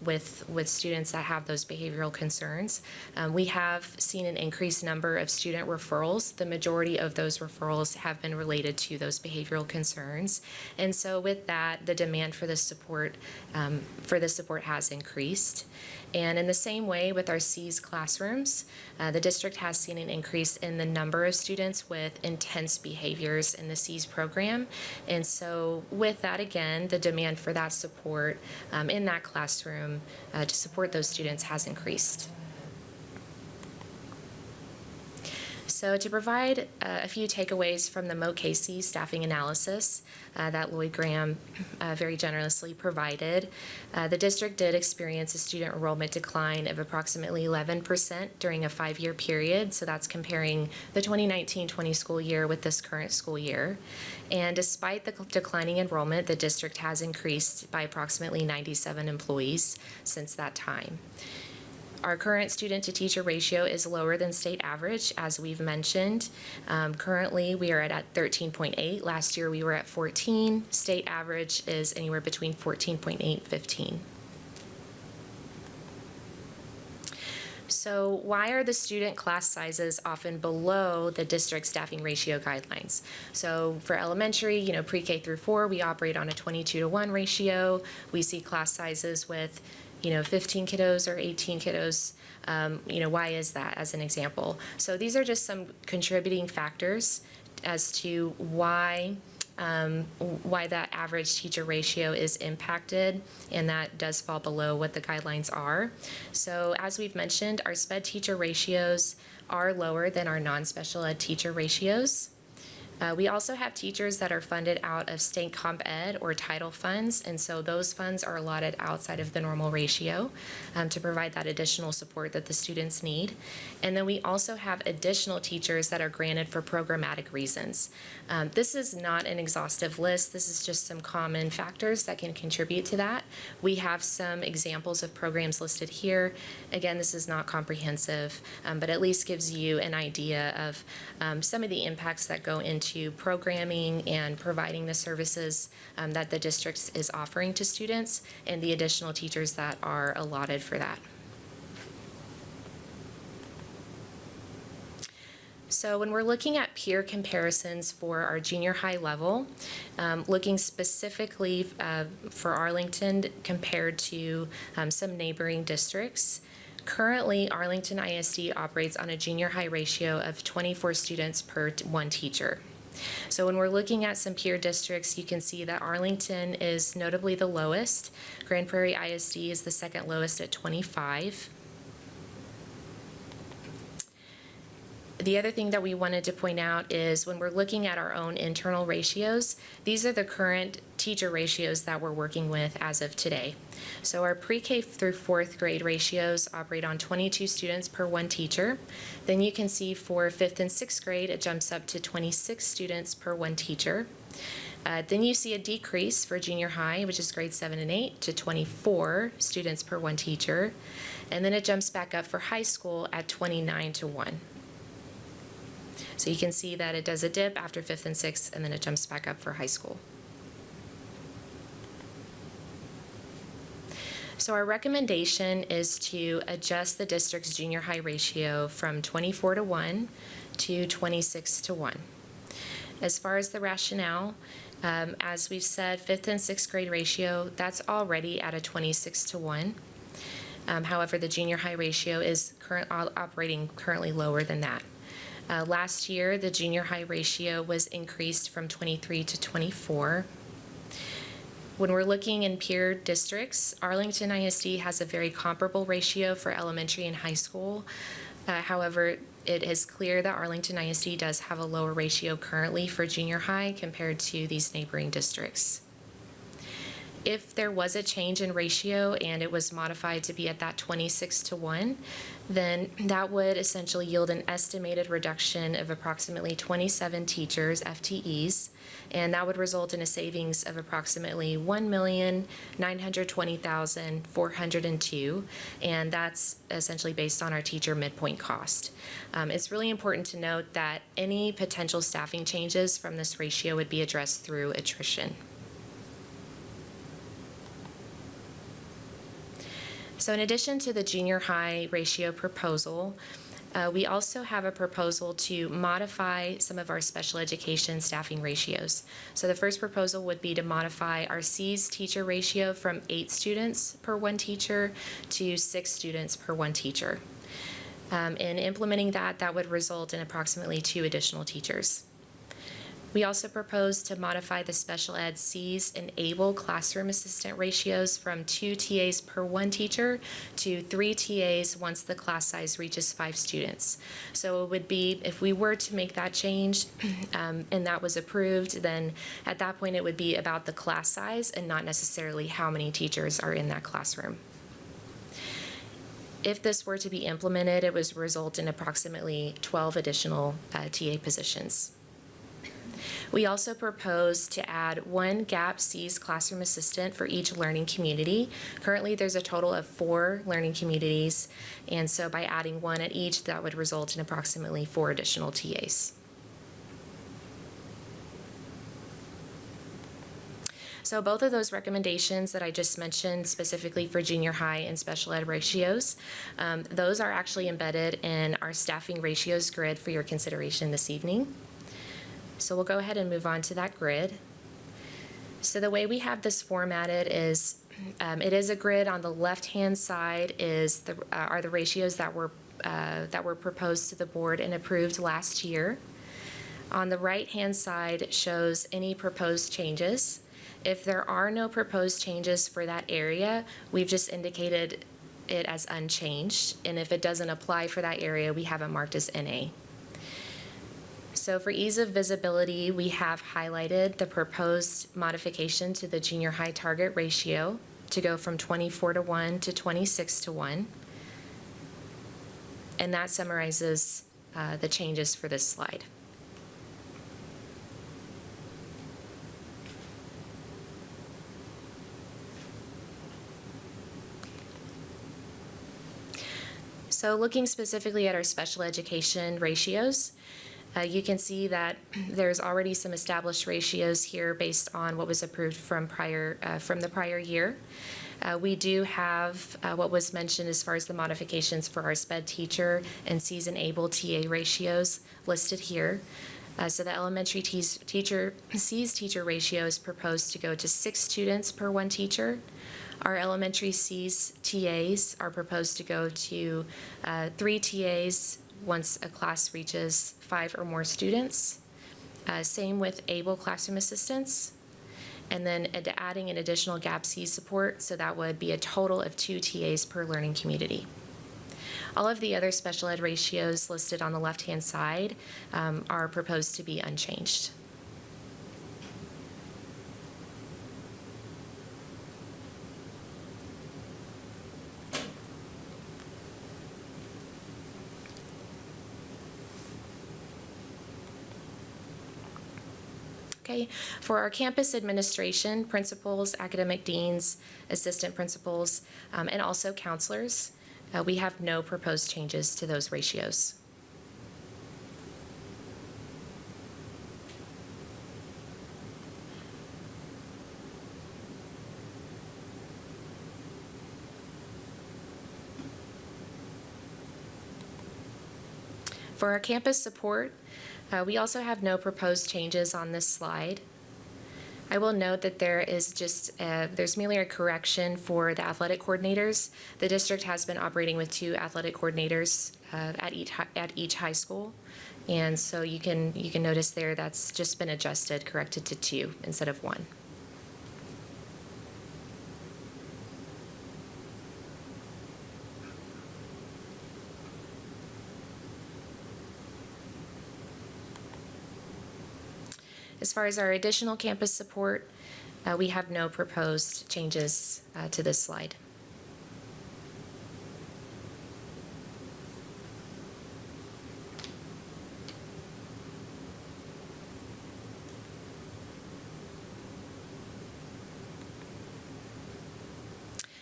with students that have those behavioral concerns. We have seen an increased number of student referrals. The majority of those referrals have been related to those behavioral concerns. And so with that, the demand for the support has increased. And in the same way with our C's classrooms, the district has seen an increase in the number of students with intense behaviors in the C's program. And so with that, again, the demand for that support in that classroom to support those students has increased. So to provide a few takeaways from the MOCASE staffing analysis that Lloyd Graham very generously provided, the district did experience a student enrollment decline of approximately 11% during a 5-year period. So that's comparing the 2019-20 school year with this current school year. And despite the declining enrollment, the district has increased by approximately 97 employees since that time. Our current student-to-teacher ratio is lower than state average, as we've mentioned. Currently, we are at 13.8. Last year, we were at 14. State average is anywhere between 14.8 and 15. So why are the student class sizes often below the district staffing ratio guidelines? So for elementary, pre-K through 4, we operate on a 22-to-1 ratio. We see class sizes with 15 kiddos or 18 kiddos. Why is that, as an example? So these are just some contributing factors as to why that average teacher ratio is impacted, and that does fall below what the guidelines are. So as we've mentioned, our SPED teacher ratios are lower than our non-special ed teacher ratios. We also have teachers that are funded out of state comp ed or title funds, and so those funds are allotted outside of the normal ratio to provide that additional support that the students need. And then we also have additional teachers that are granted for programmatic reasons. This is not an exhaustive list. This is just some common factors that can contribute to that. We have some examples of programs listed here. Again, this is not comprehensive, but at least gives you an idea of some of the impacts that go into programming and providing the services that the district is offering to students and the additional teachers that are allotted for that. So when we're looking at peer comparisons for our junior high level, looking specifically for Arlington compared to some neighboring districts, currently Arlington ISD operates on a junior high ratio of 24 students per 1 teacher. So when we're looking at some peer districts, you can see that Arlington is notably the lowest. Grand Prairie ISD is the second lowest at 25. The other thing that we wanted to point out is when we're looking at our own internal ratios, these are the current teacher ratios that we're working with as of today. So our pre-K through 4th grade ratios operate on 22 students per 1 teacher. Then you can see for 5th and 6th grade, it jumps up to 26 students per 1 teacher. Then you see a decrease for junior high, which is grade 7 and 8, to 24 students per 1 teacher. And then it jumps back up for high school at 29 to 1. So you can see that it does a dip after 5th and 6th, and then it jumps back up for high school. So our recommendation is to adjust the district's junior high ratio from 24 to 1 to 26 to 1. As far as the rationale, as we've said, 5th and 6th grade ratio, that's already at a 26 to 1. However, the junior high ratio is operating currently lower than that. Last year, the junior high ratio was increased from 23 to 24. When we're looking in peer districts, Arlington ISD has a very comparable ratio for elementary and high school. However, it is clear that Arlington ISD does have a lower ratio currently for junior high compared to these neighboring districts. If there was a change in ratio and it was modified to be at that 26-1, then that would essentially yield an estimated reduction of approximately 27 teachers, FTEs, and that would result in a savings of approximately $1,920,402, and that's essentially based on our teacher midpoint cost. It's really important to note that any potential staffing changes from this ratio would be addressed through attrition. So in addition to the junior high ratio proposal, we also have a proposal to modify some of our special education staffing ratios. So the first proposal would be to modify our C's teacher ratio from 8 students per 1 teacher to 6 students per 1 teacher. In implementing that, that would result in approximately 2 additional teachers. We also propose to modify the special ed C's and ABLE classroom assistant ratios from 2 TAs per 1 teacher to 3 TAs once the class size reaches 5 students. So it would be, if we were to make that change and that was approved, then at that point it would be about the class size and not necessarily how many teachers are in that classroom. If this were to be implemented, it would result in approximately 12 additional TA positions. We also propose to add 1 GAP C's classroom assistant for each learning community. Currently, there's a total of 4 learning communities, and so by adding 1 at each, that would result in approximately 4 additional TAs. So both of those recommendations that I just mentioned, specifically for junior high and special ed ratios, those are actually embedded in our staffing ratios grid for your consideration this evening. So we'll go ahead and move on to that grid. So the way we have this formatted is, it is a grid. On the left-hand side are the ratios that were proposed to the board and approved last year. On the right-hand side shows any proposed changes. If there are no proposed changes for that area, we've just indicated it as unchanged, and if it doesn't apply for that area, we have it marked as NA. So for ease of visibility, we have highlighted the proposed modification to the junior high target ratio to go from 24-1 to 26-1. And that summarizes the changes for this slide. So looking specifically at our special education ratios, you can see that there's already some established ratios here based on what was approved from the prior year. We do have what was mentioned as far as the modifications for our SPED teacher and C's and ABLE TA ratios listed here. So the elementary C's teacher ratio is proposed to go to 6 students per 1 teacher. Our elementary C's TAs are proposed to go to 3 TAs once a class reaches 5 or more students. Same with ABLE classroom assistants. And then adding an additional GAP C support, so that would be a total of 2 TAs per learning community. All of the other special ed ratios listed on the left-hand side are proposed to be unchanged. Okay. For our campus administration, principals, academic deans, assistant principals, and also counselors, we have no proposed changes to those ratios. For our campus support, we also have no proposed changes on this slide. I will note that there is there's merely a correction for the athletic coordinators. The district has been operating with 2 athletic coordinators at each high school, and so you can notice there that's just been adjusted, corrected to 2 instead of 1. As far as our additional campus support, We have no proposed changes to this slide.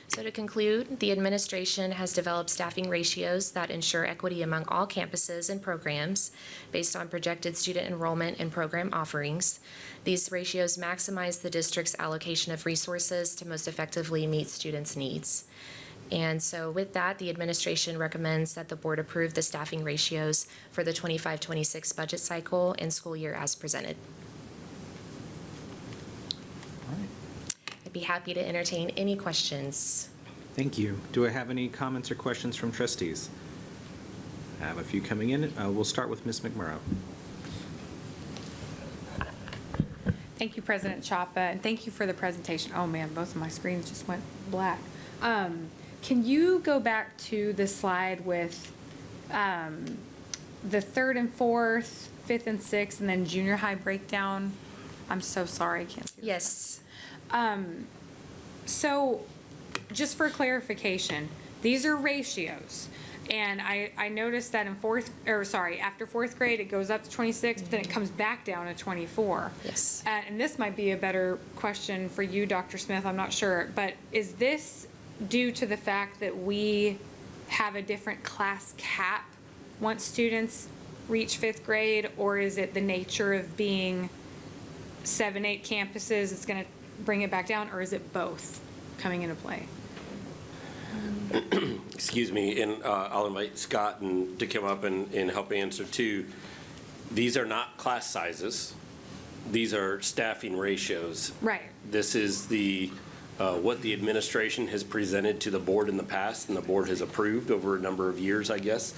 So to conclude, the administration has developed staffing ratios that ensure equity among all campuses and programs based on projected student enrollment and program offerings. These ratios maximize the district's allocation of resources to most effectively meet students' needs. And so with that, the administration recommends that the board approve the staffing ratios for the 25-26 budget cycle and school year as presented. I'd be happy to entertain any questions. Thank you. Do I have any comments or questions from trustees? I have a few coming in. We'll start with Ms. McMurrow. Thank you, President Chapa, and thank you for the presentation. Oh man, both of my screens just went black. Can you go back to the slide with the third and fourth, fifth and sixth, and then junior high breakdown? I'm so sorry, I can't see. Yes. So, just for clarification, these are ratios. And I noticed that after fourth grade, it goes up to 26, but then it comes back down to 24. Yes. And this might be a better question for you, Dr. Smith, I'm not sure. But is this due to the fact that we have a different class cap once students reach fifth grade? Or is it the nature of being 7-8 campuses, it's going to bring it back down, or is it both coming into play? Excuse me, and I'll invite Scott to come up and help answer too. These are not class sizes. These are staffing ratios. Right. This is what the administration has presented to the board in the past, and the board has approved over a number of years, I guess.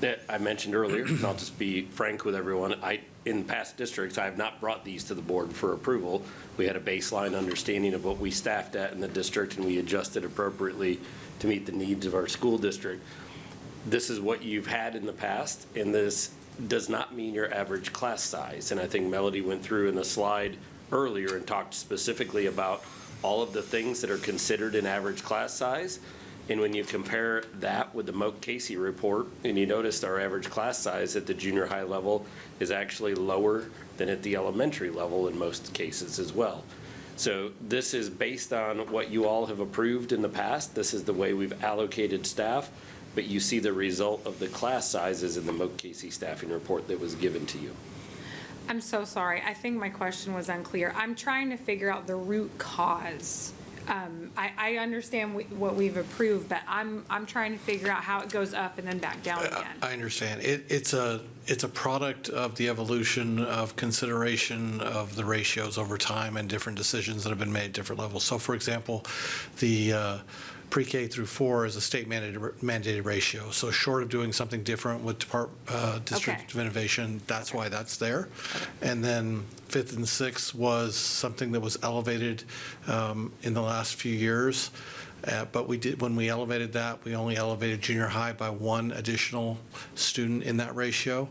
That I mentioned earlier, and I'll just be frank with everyone, in past districts, I have not brought these to the board for approval. We had a baseline understanding of what we staffed at in the district, and we adjusted appropriately to meet the needs of our school district. This is what you've had in the past, and this does not mean your average class size. And I think Melody went through in the slide earlier and talked specifically about all of the things that are considered an average class size. And when you compare that with the Moak Casey report, and you noticed our average class size at the junior high level is actually lower than at the elementary level in most cases as well. So this is based on what you all have approved in the past. This is the way we've allocated staff, but you see the result of the class sizes in the Moak Casey staffing report that was given to you. I'm so sorry. I think my question was unclear. I'm trying to figure out the root cause. I understand what we've approved, but I'm trying to figure out how it goes up and then back down again. I understand. It's a product of the evolution of consideration of the ratios over time and different decisions that have been made at different levels. So, for example, the pre-K through 4 is a state mandated ratio. So short of doing something different with District of Innovation, that's why that's there. And then 5th and 6th was something that was elevated in the last few years. But when we elevated that, we only elevated junior high by 1 additional student in that ratio.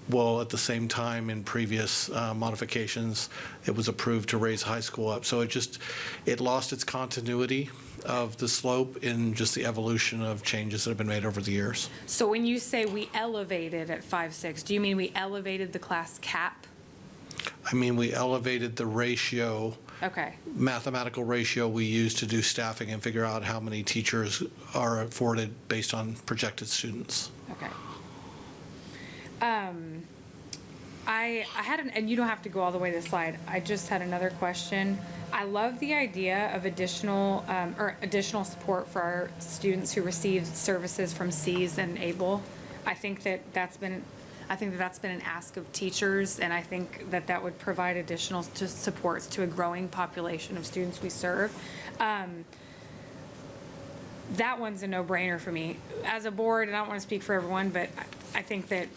Well, at the same time, in previous modifications, it was approved to raise high school up. So it lost its continuity of the slope in just the evolution of changes that have been made over the years. So when you say we elevated at 5-6, do you mean we elevated the class cap? I mean, we elevated the ratio, Okay. mathematical ratio we use to do staffing and figure out how many teachers are afforded based on projected students. Okay. I had and you don't have to go all the way to the slide. I just had another question. I love the idea of additional support for our students who receive services from C's and ABLE. I think that's been an ask of teachers, and I think that would provide additional supports to a growing population of students we serve. That one's a no-brainer for me. As a board, and I don't want to speak for everyone, but I think that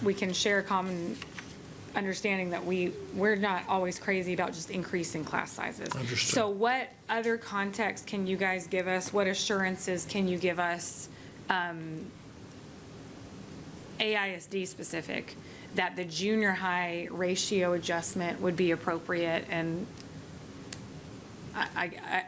we can share a common understanding that we're not always crazy about just increasing class sizes. Understood. So what other context can you guys give us? What assurances can you give us, AISD specific, that the junior high ratio adjustment would be appropriate and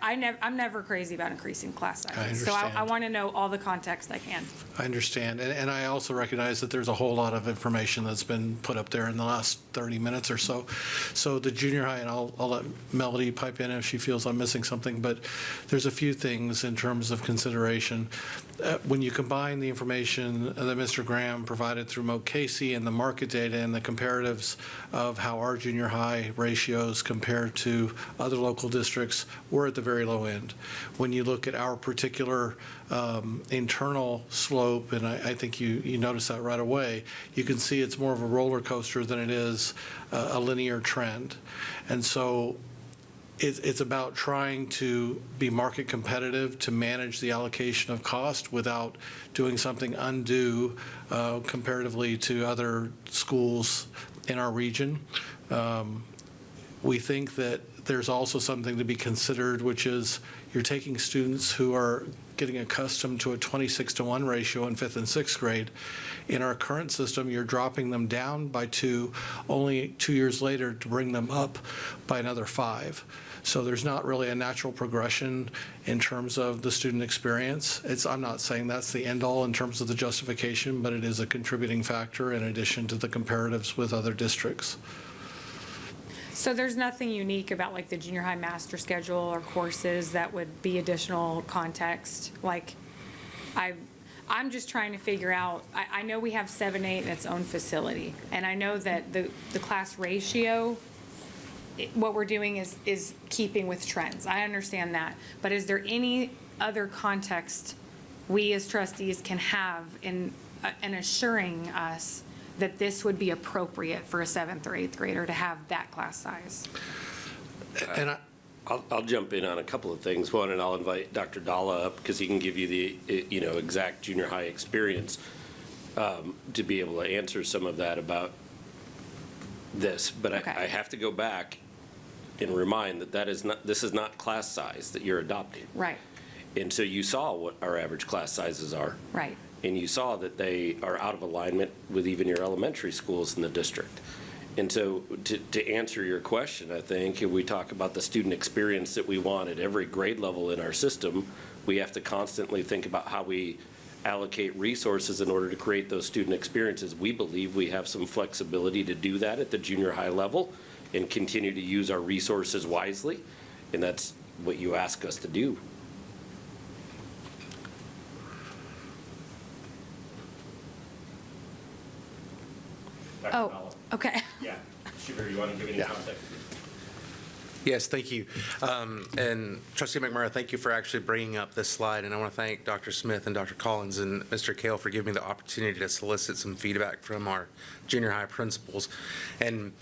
I'm never crazy about increasing class sizes. So understand. I want to know all the context I can. I understand, and I also recognize that there's a whole lot of information that's been put up there in the last 30 minutes or so. So the junior high, and I'll let Melody pipe in if she feels I'm missing something, but there's a few things in terms of consideration. When you combine the information that Mr. Graham provided through Mo Casey and the market data and the comparatives of how our junior high ratios compare to other local districts, we're at the very low end. When you look at our particular internal slope, and I think you notice that right away, you can see it's more of a roller coaster than it is a linear trend. And so it's about trying to be market competitive to manage the allocation of cost without doing something undue comparatively to other schools in our region. We think that there's also something to be considered, which is you're taking students who are getting accustomed to a 26-to-1 ratio in 5th and 6th grade. In our current system, you're dropping them down by 2, only 2 years later to bring them up by another 5. So there's not really a natural progression in terms of the student experience. I'm not saying that's the end all in terms of the justification, but it is a contributing factor in addition to the comparatives with other districts. So there's nothing unique about like the junior high master schedule or courses that would be additional context? Like, I'm just trying to figure out, I know we have 7-8 in its own facility, and I know that the class ratio, what we're doing is keeping with trends. I understand that. But is there any other context we as trustees can have in assuring us that this would be appropriate for a 7th or 8th grader to have that class size? And I'll jump in on a couple of things. One, and I'll invite Dr. Dalla up because he can give you the exact junior high experience to be able to answer some of that about this. But Okay. I have to go back and remind that this is not class size that you're adopting. Right, And so you saw what our average class sizes are. right. And you saw that they are out of alignment with even your elementary schools in the district. And so to answer your question, I think, if we talk about the student experience that we want at every grade level in our system, we have to constantly think about how we allocate resources in order to create those student experiences. We believe we have some flexibility to do that at the junior high level and continue to use our resources wisely. And that's what you ask us to do. Oh, okay. Yeah. Sure, you want to give any context? Yes, thank you. And Trustee McMurray, thank you for actually bringing up this slide. And I want to thank Dr. Smith and Dr. Collins and Mr. Kale for giving me the opportunity to solicit some feedback from our junior high principals. And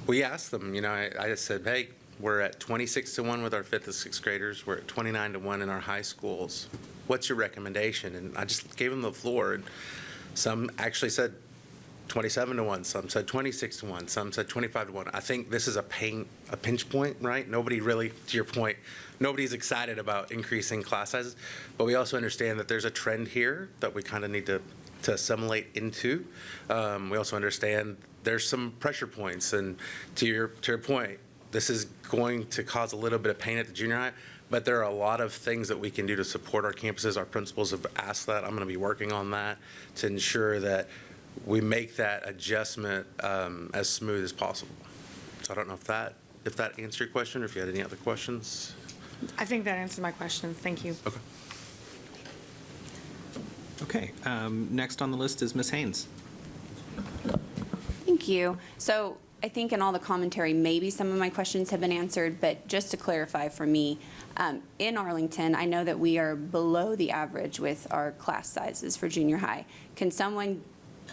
we asked them, I just said, hey, we're at 26-to-1 with our 5th and 6th graders. We're at 29-to-1 in our high schools. What's your recommendation? And I just gave them the floor. And some actually said 27-to-1, some said 26-to-1, some said 25-to-1. I think this is a pinch point, right? Nobody really, to your point, nobody's excited about increasing class sizes, but we also understand that there's a trend here that we kind of need to assimilate into. We also understand there's some pressure points, and to your point, this is going to cause a little bit of pain at the junior high, but there are a lot of things that we can do to support our campuses. Our principals have asked that. I'm going to be working on that to ensure that we make that adjustment as smooth as possible. So I don't know if that answered your question or if you had any other questions. I think that answered my question. Thank you. Okay. Okay, next on the list is Ms. Haynes. Thank you. So I think in all the commentary, maybe some of my questions have been answered, but just to clarify for me, in Arlington, I know that we are below the average with our class sizes for junior high. Can someone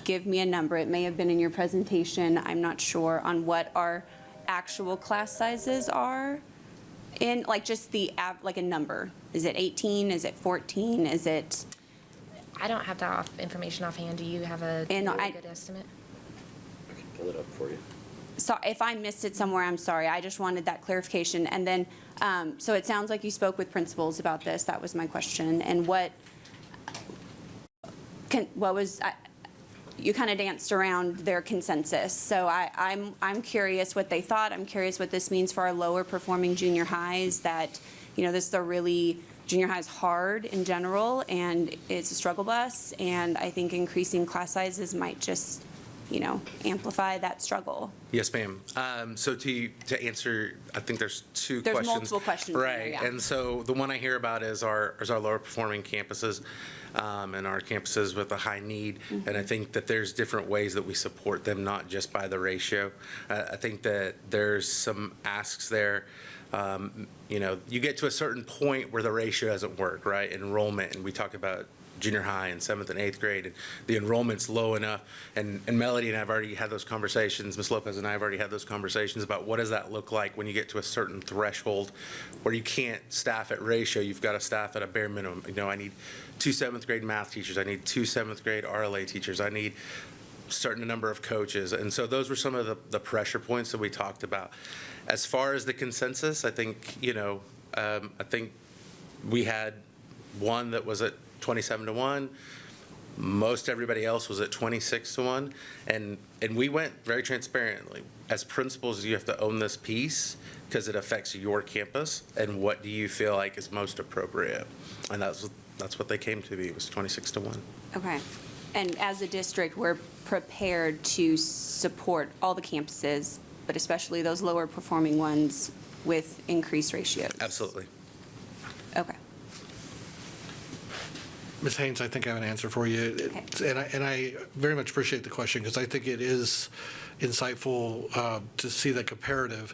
give me a number? It may have been in your presentation. I'm not sure on what our actual class sizes are in, like just like a number. Is it 18? Is it 14? Is it? I don't have that information offhand. Do you have a And really good estimate? I can pull it up for you. So if I missed it somewhere, I'm sorry. I just wanted that clarification. And then, so it sounds like you spoke with principals about this. That was my question. And you kind of danced around their consensus. So I'm curious what they thought. I'm curious what this means for our lower performing junior highs, that, this is a really, junior high is hard in general, and it's a struggle bus, and I think increasing class sizes might just, amplify that struggle. Yes, ma'am. So to answer, I think there's two questions. There's multiple questions in there, Right. yeah. And so the one I hear about is our lower performing campuses, and our campuses with a high need. Mm-hmm. And I think that there's different ways that we support them, not just by the ratio. I think that there's some asks there. You get to a certain point where the ratio doesn't work, right? Enrollment, and we talk about junior high and 7th and 8th grade, and the enrollment's low enough. And Melody and I have already had those conversations, Ms. Lopez and I have already had those conversations about what does that look like when you get to a certain threshold where you can't staff at ratio, you've got to staff at a bare minimum. I need 2 7th grade math teachers, I need 2 7th grade RLA teachers, I need a certain number of coaches. And so those were some of the pressure points that we talked about. As far as the consensus, I think, I think we had one that was at 27-1. Most everybody else was at 26-1. And we went very transparently. As principals, you have to own this piece because it affects your campus, and what do you feel like is most appropriate? And that's what they came to be, was 26-1. Okay. And as a district, we're prepared to support all the campuses, but especially those lower performing ones with increased ratios. Absolutely. Okay. Ms. Haynes, I think I have an answer for you. Okay. And I very much appreciate the question, because I think it is insightful to see the comparative.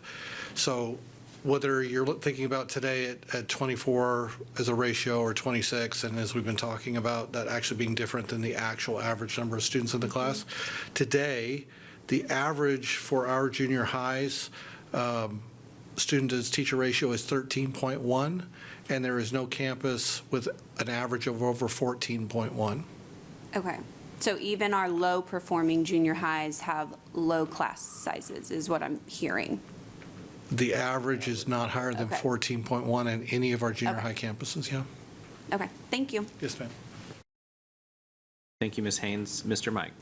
So whether you're thinking about today at 24 as a ratio or 26, and as we've been talking about, that actually being different than the actual average number of students in the class, today, the average for our junior highs student to teacher ratio is 13.1, and there is no campus with an average of over 14.1. Okay. So even our low-performing junior highs have low class sizes, is what I'm hearing. The average is not higher than Okay. 14.1 in any of our junior Okay. high campuses, yeah. Okay, thank you. Yes, ma'am. Thank you, Ms. Haynes. Mr. Mike.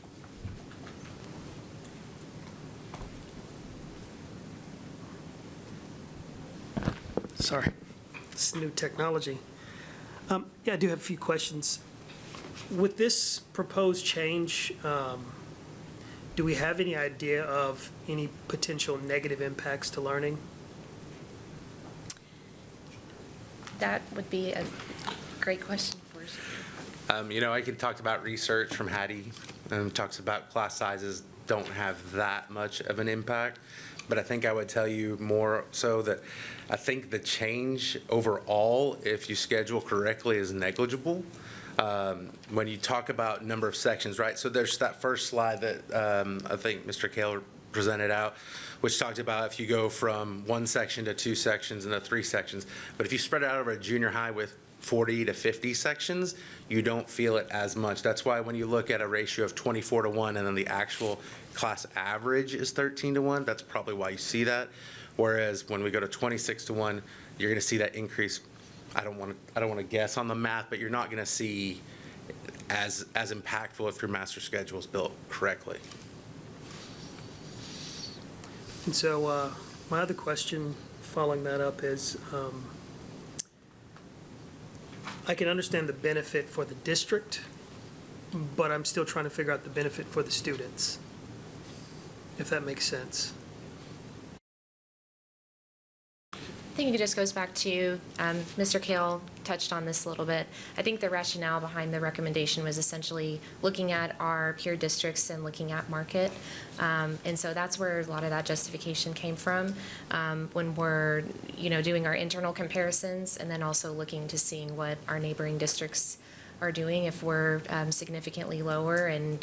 Sorry, it's new technology. Yeah, I do have a few questions. With this proposed change, do we have any idea of any potential negative impacts to learning? That would be a great question for you. I could talk about research from Hattie, talks about class sizes don't have that much of an impact. But I think I would tell you more so that I think the change overall, if you schedule correctly, is negligible. When you talk about number of sections, right? So there's that first slide that I think Mr. Kaler presented out, which talked about if you go from 1 section to 2 sections and to 3 sections. But if you spread it out over a junior high with 40 to 50 sections, you don't feel it as much. That's why when you look at a ratio of 24-1 and then the actual class average is 13-1, that's probably why you see that. Whereas when we go to 26-1, you're going to see that increase. I don't want to guess on the math, but you're not going to see as impactful if your master schedule is built correctly. And so my other question following that up is, I can understand the benefit for the district, but I'm still trying to figure out the benefit for the students, if that makes sense. I think it just goes back to, Mr. Kale touched on this a little bit. I think the rationale behind the recommendation was essentially looking at our peer districts and looking at market. And so that's where a lot of that justification came from, when we're, doing our internal comparisons and then also looking to seeing what our neighboring districts are doing if we're significantly lower, and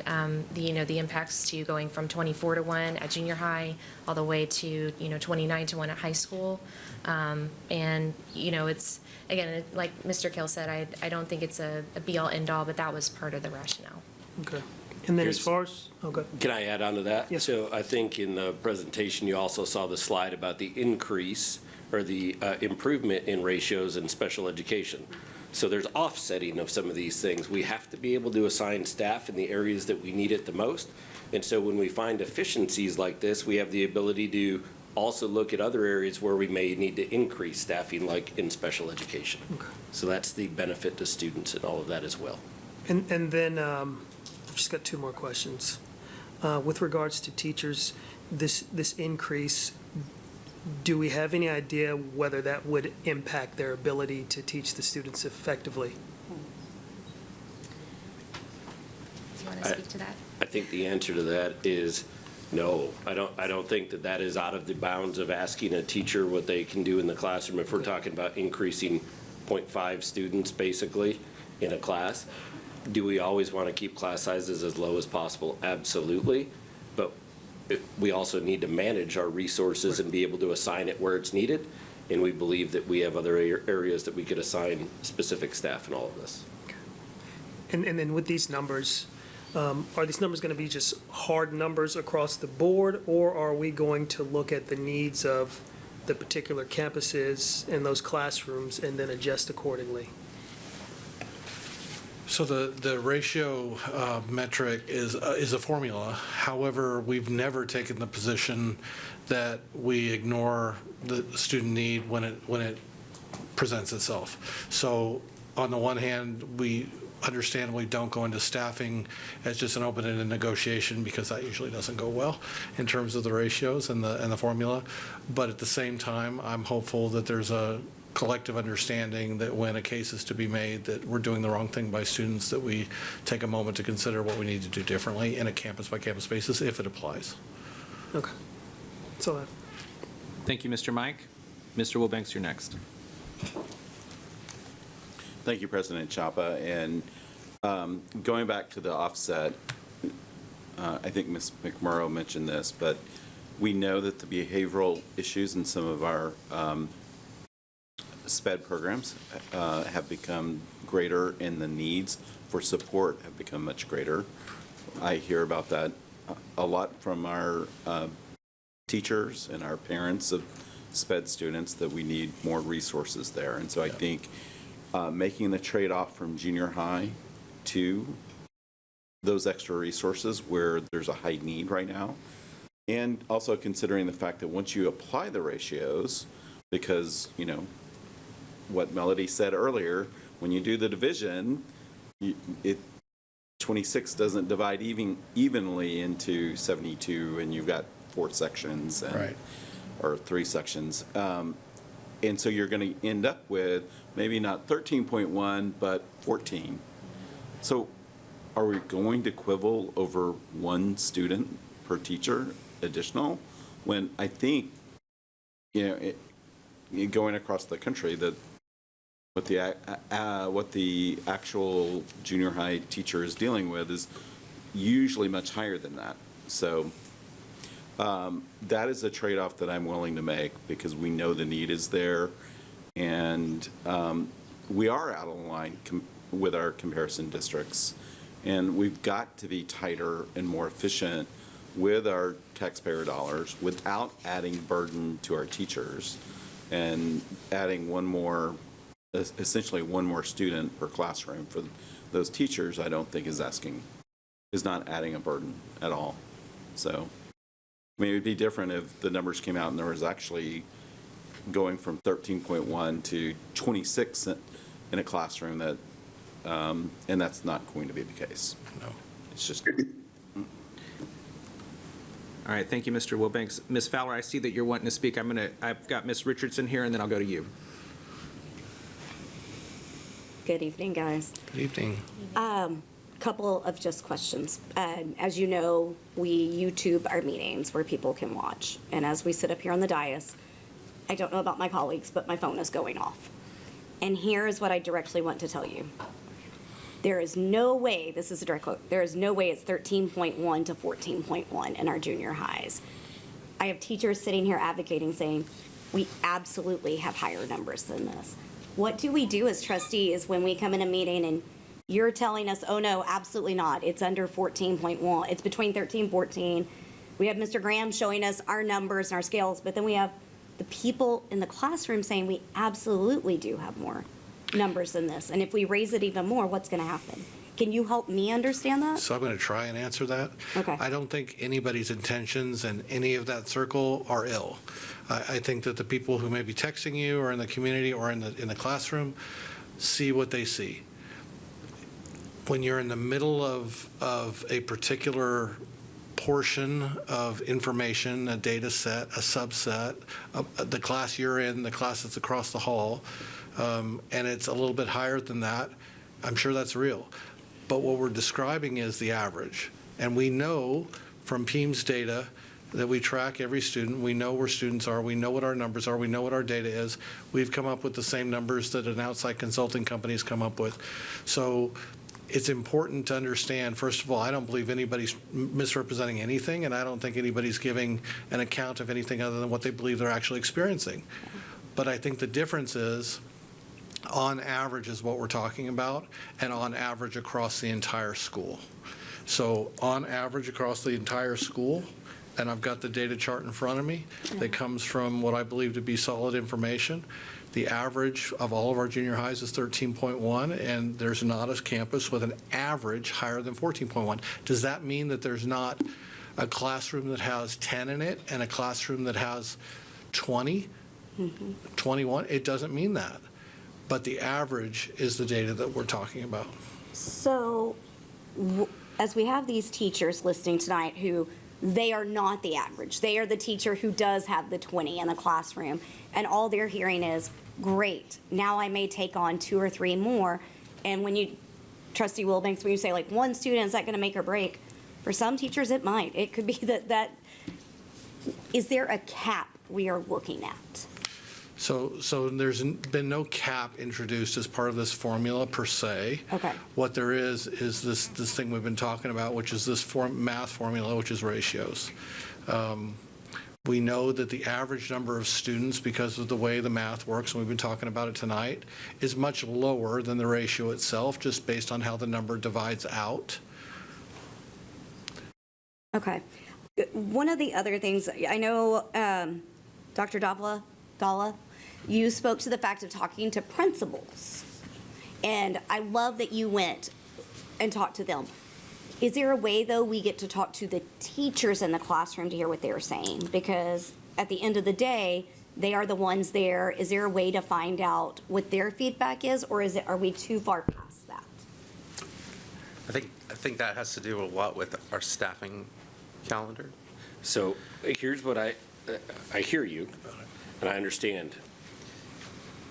the impacts to going from 24-1 at junior high all the way to 29-1 at high school. And it's, again, like Mr. Kale said, I don't think it's a be-all end-all, but that was part of the rationale. Okay. And then as Here's- far as, okay. Can I add on to that? Yes. So I think in the presentation, you also saw the slide about the increase or the improvement in ratios in special education. So there's offsetting of some of these things. We have to be able to assign staff in the areas that we need it the most. And so when we find efficiencies like this, we have the ability to also look at other areas where we may need to increase staffing, like in special education. So that's the benefit to students and all of that as well. And then, I've just got two more questions. With regards to teachers, this increase, do we have any idea whether that would impact their ability to teach the students effectively? Do you want to speak to that? I think the answer to that is no. I don't think that that is out of the bounds of asking a teacher what they can do in the classroom. If we're talking about increasing 0.5 students basically in a class, do we always want to keep class sizes as low as possible? Absolutely. But we also need to manage our resources and be able to assign it where it's needed. And we believe that we have other areas that we could assign specific staff in all of this. And then with these numbers, are these numbers going to be just hard numbers across the board, or are we going to look at the needs of the particular campuses and those classrooms and then adjust accordingly? So the ratio metric is a formula. However, we've never taken the position that we ignore the student need when it presents itself. So on the one hand, we understandably don't go into staffing as just an open-ended negotiation, because that usually doesn't go well in terms of the ratios and the formula. But at the same time, I'm hopeful that there's a collective understanding that when a case is to be made that we're doing the wrong thing by students, that we take a moment to consider what we need to do differently in a campus-by-campus basis if it applies. Okay. So Thank you, Mr. Mike. Mr. Wilbanks, you're next. Thank you, President Chapa. And going back to the offset, I think Ms. McMurrow mentioned this, but we know that the behavioral issues in some of our SPED programs have become greater, and the needs for support have become much greater. I hear about that a lot from our teachers and our parents of SPED students, that we need more resources there. And so I think making the trade-off from junior high to those extra resources where there's a high need right now, and also considering the fact that once you apply the ratios, because, you know, what Melody said earlier, when you do the division, 26 doesn't divide evenly into 72, and you've got 4 sections and, Right. or 3 sections. And so you're going to end up with maybe not 13.1, but 14. So are we going to quibble over 1 student per teacher additional, when I think, you know, going across the country, that what the actual junior high teacher is dealing with is usually much higher than that. So that is a trade-off that I'm willing to make, because we know the need is there, and we are out of line with our comparison districts, and we've got to be tighter and more efficient with our taxpayer dollars without adding burden to our teachers, and adding essentially one more student per classroom for those teachers. I don't think is not adding a burden at all. So, I mean, it would be different if the numbers came out and there was actually going from 13.1 to 26 in a classroom, that, and that's not going to be the case. No. It's just. All right, thank you, Mr. Wilbanks. Ms. Fowler, I see that you're wanting to speak. I've got Ms. Richardson here, and then I'll go to you. Good evening, guys. Good evening. Couple of just questions. As you know, we YouTube our meetings where people can watch. And as we sit up here on the dais, I don't know about my colleagues, but my phone is going off. And here is what I directly want to tell you. There is no way, this is a direct quote, there is no way it's 13.1 to 14.1 in our junior highs. I have teachers sitting here advocating, saying, we absolutely have higher numbers than this. What do we do as trustees when we come in a meeting and you're telling us, oh no, absolutely not, it's under 14.1, it's between 13 and 14. We have Mr. Graham showing us our numbers and our scales, but then we have the people in the classroom saying we absolutely do have more. numbers than this? And if we raise it even more, what's going to happen? Can you help me understand that? So I'm going to try and answer that. Okay. I don't think anybody's intentions in any of that circle are ill. I think that the people who may be texting you or in the community or in the classroom see what they see. When you're in the middle of a particular portion of information, a data set, a subset, the class you're in, the class that's across the hall, and it's a little bit higher than that, I'm sure that's real. But what we're describing is the average. And we know from PEIMS data that we track every student. We know where students are. We know what our numbers are. We know what our data is. We've come up with the same numbers that an outside consulting company has come up with. So it's important to understand, first of all, I don't believe anybody's misrepresenting anything, and I don't think anybody's giving an account of anything other than what they believe they're actually experiencing. But I think the difference is, on average is what we're talking about, and on average across the entire school. So on average across the entire school, and I've got the data chart in front of me that comes from what I believe to be solid information. The average of all of our junior highs is 13.1, and there's not a campus with an average higher than 14.1. Does that mean that there's not a classroom that has 10 in it and a classroom that has 20, 21? It doesn't mean that. But the average is the data that we're talking about. So as we have these teachers listening tonight who they are not the average, they are the teacher who does have the 20 in the classroom, and all they're hearing is, great, now I may take on 2 or 3 more. And when you, Trustee Wilbanks, when you say like one student, is that going to make or break? For some teachers, it might. It could be that, is there a cap we are looking at? So there's been no cap introduced as part of this formula per se. Okay. What there is this thing we've been talking about, which is this math formula, which is ratios. We know that the average number of students, because of the way the math works, and we've been talking about it tonight, is much lower than the ratio itself, just based on how the number divides out. Okay. One of the other things, I know, Dr. Dalla, you spoke to the fact of talking to principals, and I love that you went and talked to them. Is there a way, though, we get to talk to the teachers in the classroom to hear what they're saying? Because at the end of the day, they are the ones there. Is there a way to find out what their feedback is, or are we too far past that? I think that has to do a lot with our staffing calendar. So here's what I hear you, and I understand.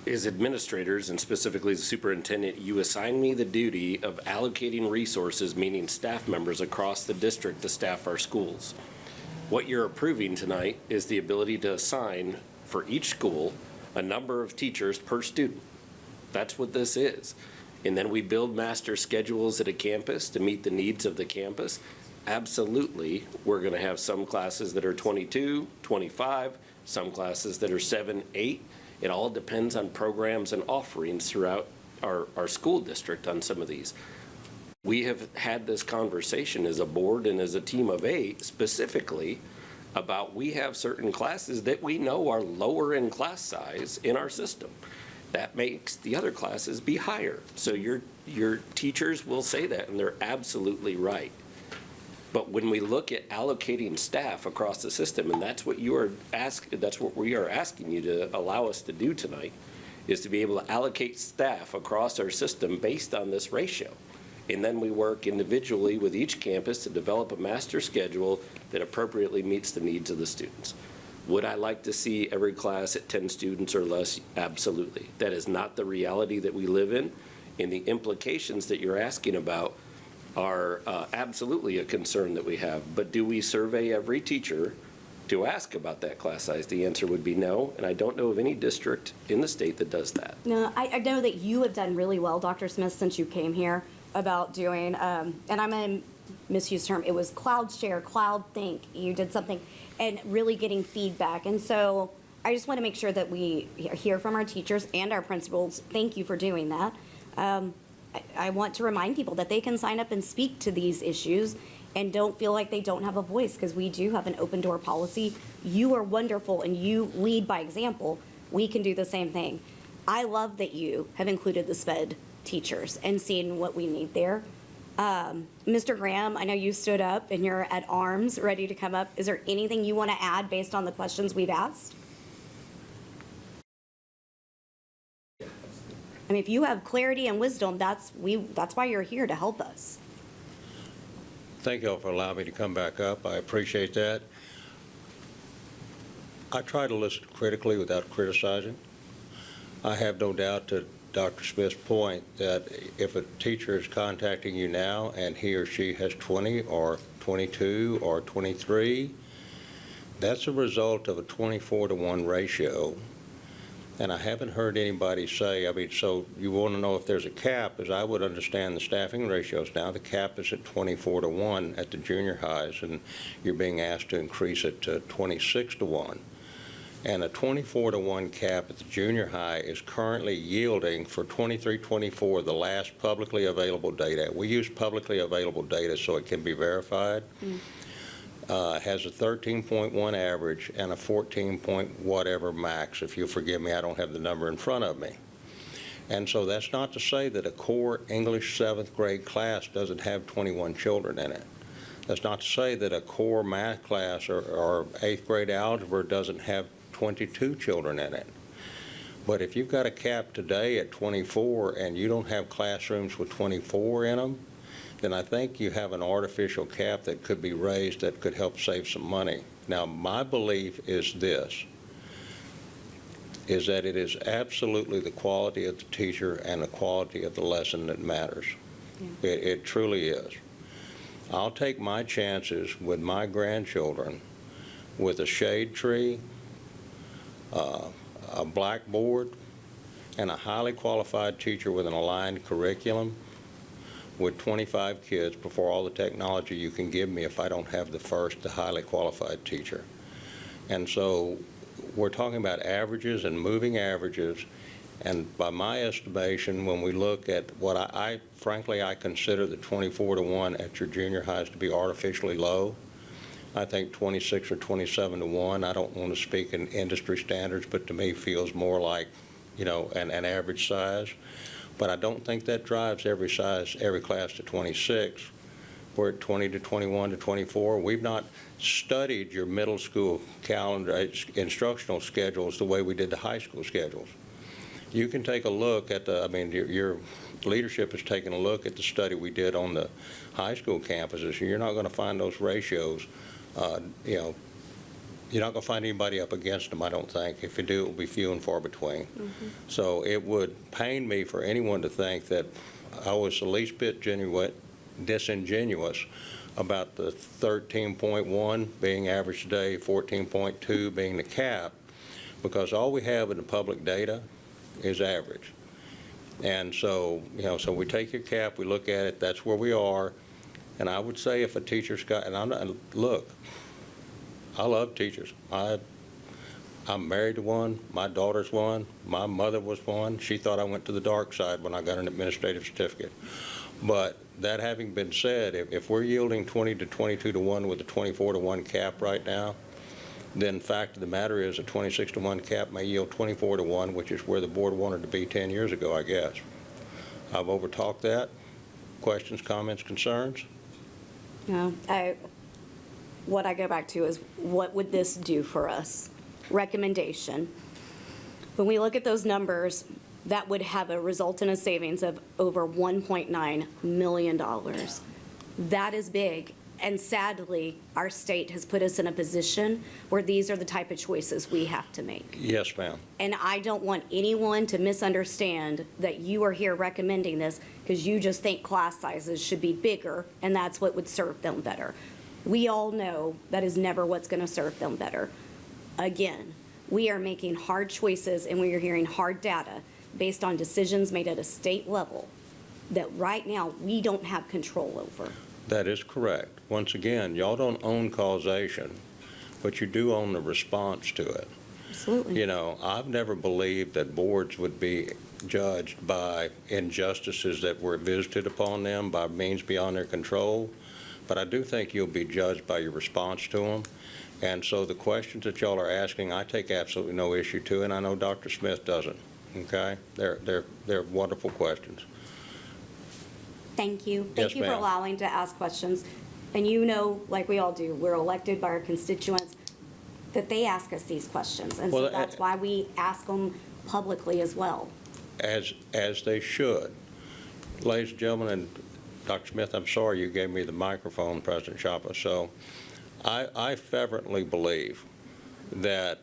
As administrators, and specifically the superintendent, you assign me the duty of allocating resources, meaning staff members across the district to staff our schools. What you're approving tonight is the ability to assign for each school a number of teachers per student. That's what this is. And then we build master schedules at a campus to meet the needs of the campus. Absolutely, we're going to have some classes that are 22, 25, some classes that are 7, 8. It all depends on programs and offerings throughout our school district on some of these. We have had this conversation as a board and as a team of 8 specifically about we have certain classes that we know are lower in class size in our system. That makes the other classes be higher. So your teachers will say that, and they're absolutely right. But when we look at allocating staff across the system, and that's what that's what we are asking you to allow us to do tonight, is to be able to allocate staff across our system based on this ratio. And then we work individually with each campus to develop a master schedule that appropriately meets the needs of the students. Would I like to see every class at 10 students or less? Absolutely. That is not the reality that we live in, and the implications that you're asking about are absolutely a concern that we have. But do we survey every teacher to ask about that class size? The answer would be no, and I don't know of any district in the state that does that. No, I know that you have done really well, Dr. Smith, since you came here, about doing, and I'm going to misuse the term, it was cloud share, cloud think. You did something, and really getting feedback. And so I just want to make sure that we hear from our teachers and our principals. Thank you for doing that. I want to remind people that they can sign up and speak to these issues and don't feel like they don't have a voice, because we do have an open door policy. You are wonderful and you lead by example. We can do the same thing. I love that you have included the SPED teachers and seen what we need there. Mr. Graham, I know you stood up and you're at arms, ready to come up. Is there anything you want to add based on the questions we've asked? I mean, if you have clarity and wisdom, that's why you're here, to help us. Thank you all for allowing me to come back up. I appreciate that. I try to listen critically without criticizing. I have no doubt to Dr. Smith's point that if a teacher is contacting you now and he or she has 20 or 22 or 23, that's a result of a 24-to-1 ratio. And I haven't heard anybody say, I mean, so you want to know if there's a cap, as I would understand the staffing ratios now, the cap is at 24-to-1 at the junior highs, and you're being asked to increase it to 26-to-1. And a 24-to-1 cap at the junior high is currently yielding for 23-24, the last publicly available data. We use publicly available data so it can be verified. Has a 13.1 average and a 14 point whatever max. If you'll forgive me, I don't have the number in front of me. And so that's not to say that a core English 7th grade class doesn't have 21 children in it. That's not to say that a core math class or 8th grade algebra doesn't have 22 children in it. But if you've got a cap today at 24 and you don't have classrooms with 24 in them, then I think you have an artificial cap that could be raised that could help save some money. Now, my belief is this, is that it is absolutely the quality of the teacher and the quality of the lesson that matters. Yeah. It truly is. I'll take my chances with my grandchildren with a shade tree, a blackboard, and a highly qualified teacher with an aligned curriculum with 25 kids before all the technology you can give me if I don't have the highly qualified teacher. And so we're talking about averages and moving averages, and by my estimation, when we look at what frankly, I consider the 24-to-1 at your junior highs to be artificially low. I think 26 or 27-to-1, I don't want to speak in industry standards, but to me feels more like, an average size. But I don't think that drives every class to 26. We're at 20 to 21 to 24. We've not studied your middle school calendar, instructional schedules the way we did the high school schedules. You can take a look at your leadership has taken a look at the study we did on the high school campuses. You're not going to find those ratios, you're not going to find anybody up against them, I don't think. If you do, it will be few and far between. So it would pain me for anyone to think that I was the least bit disingenuous about the 13.1 being average today, 14.2 being the cap, because all we have in the public data is average. And so, so we take your cap, we look at it, that's where we are. And I would say if a teacher's got, and look, I love teachers. I'm married to one. My daughter's one. My mother was one. She thought I went to the dark side when I got an administrative certificate. But that having been said, if we're yielding 20 to 22-to-1 with a 24-to-1 cap right now, then fact of the matter is a 26-to-1 cap may yield 24-to-1, which is where the board wanted to be 10 years ago, I guess. I've overtalked that. Questions, comments, concerns? No, what I go back to is, what would this do for us? Recommendation. When we look at those numbers, that would have a result in a savings of over $1.9 million. That is big. And sadly, our state has put us in a position where these are the type of choices we have to make. Yes, ma'am. And I don't want anyone to misunderstand that you are here recommending this because you just think class sizes should be bigger and that's what would serve them better. We all know that is never what's going to serve them better. Again, we are making hard choices and we are hearing hard data based on decisions made at a state level that right now we don't have control over. That is correct. Once again, y'all don't own causation, but you do own the response to it. Absolutely. I've never believed that boards would be judged by injustices that were visited upon them by means beyond their control, but I do think you'll be judged by your response to them. And so the questions that y'all are asking, I take absolutely no issue to, and I know Dr. Smith doesn't. okay? They're wonderful questions. Thank you. Yes, Thank you for ma'am. allowing to ask questions. And you know, like we all do, we're elected by our constituents, that they ask us these questions. And so Well, that's why we ask them publicly as well. As they should. Ladies and gentlemen, and Dr. Smith, I'm sorry you gave me the microphone, President Chapa. So I fervently believe that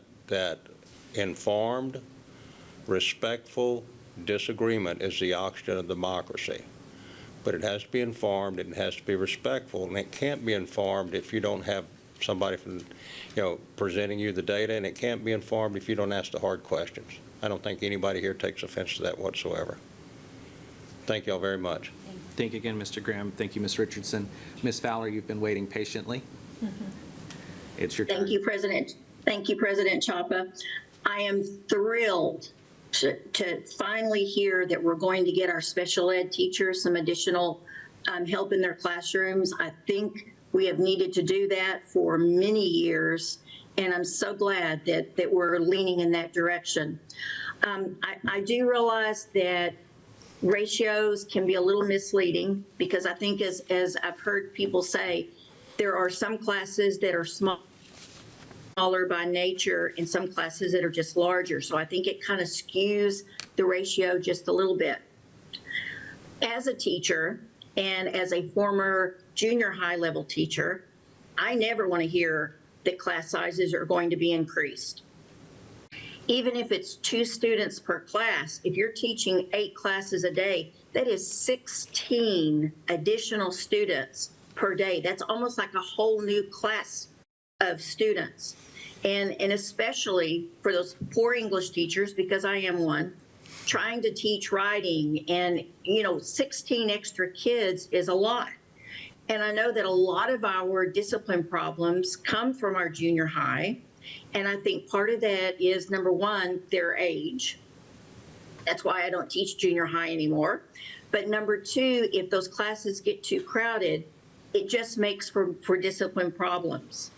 informed, respectful disagreement is the oxygen of democracy. But it has to be informed, and it has to be respectful, and it can't be informed if you don't have somebody from, presenting you the data, and it can't be informed if you don't ask the hard questions. I don't think anybody here takes offense to that whatsoever. Thank you all very much. Thank you again, Mr. Graham. Thank you, Ms. Richardson. Ms. Fowler, you've been waiting patiently. It's your turn. Thank you, President. Thank you, President Chapa. I am thrilled to finally hear that we're going to get our special ed teachers some additional help in their classrooms. I think we have needed to do that for many years, and I'm so glad that we're leaning in that direction. I do realize that ratios can be a little misleading, because I think as I've heard people say, there are some classes that are smaller by nature and some classes that are just larger. So I think it kind of skews the ratio just a little bit. As a teacher and as a former junior high level teacher, I never want to hear that class sizes are going to be increased. Even if it's 2 students per class, if you're teaching 8 classes a day, that is 16 additional students per day. That's almost like a whole new class of students. And especially for those poor English teachers, because I am one, trying to teach writing, and 16 extra kids is a lot. And I know that a lot of our discipline problems come from our junior high. And I think part of that is, number one, their age. That's why I don't teach junior high anymore. But number two, if those classes get too crowded, it just makes for discipline problems.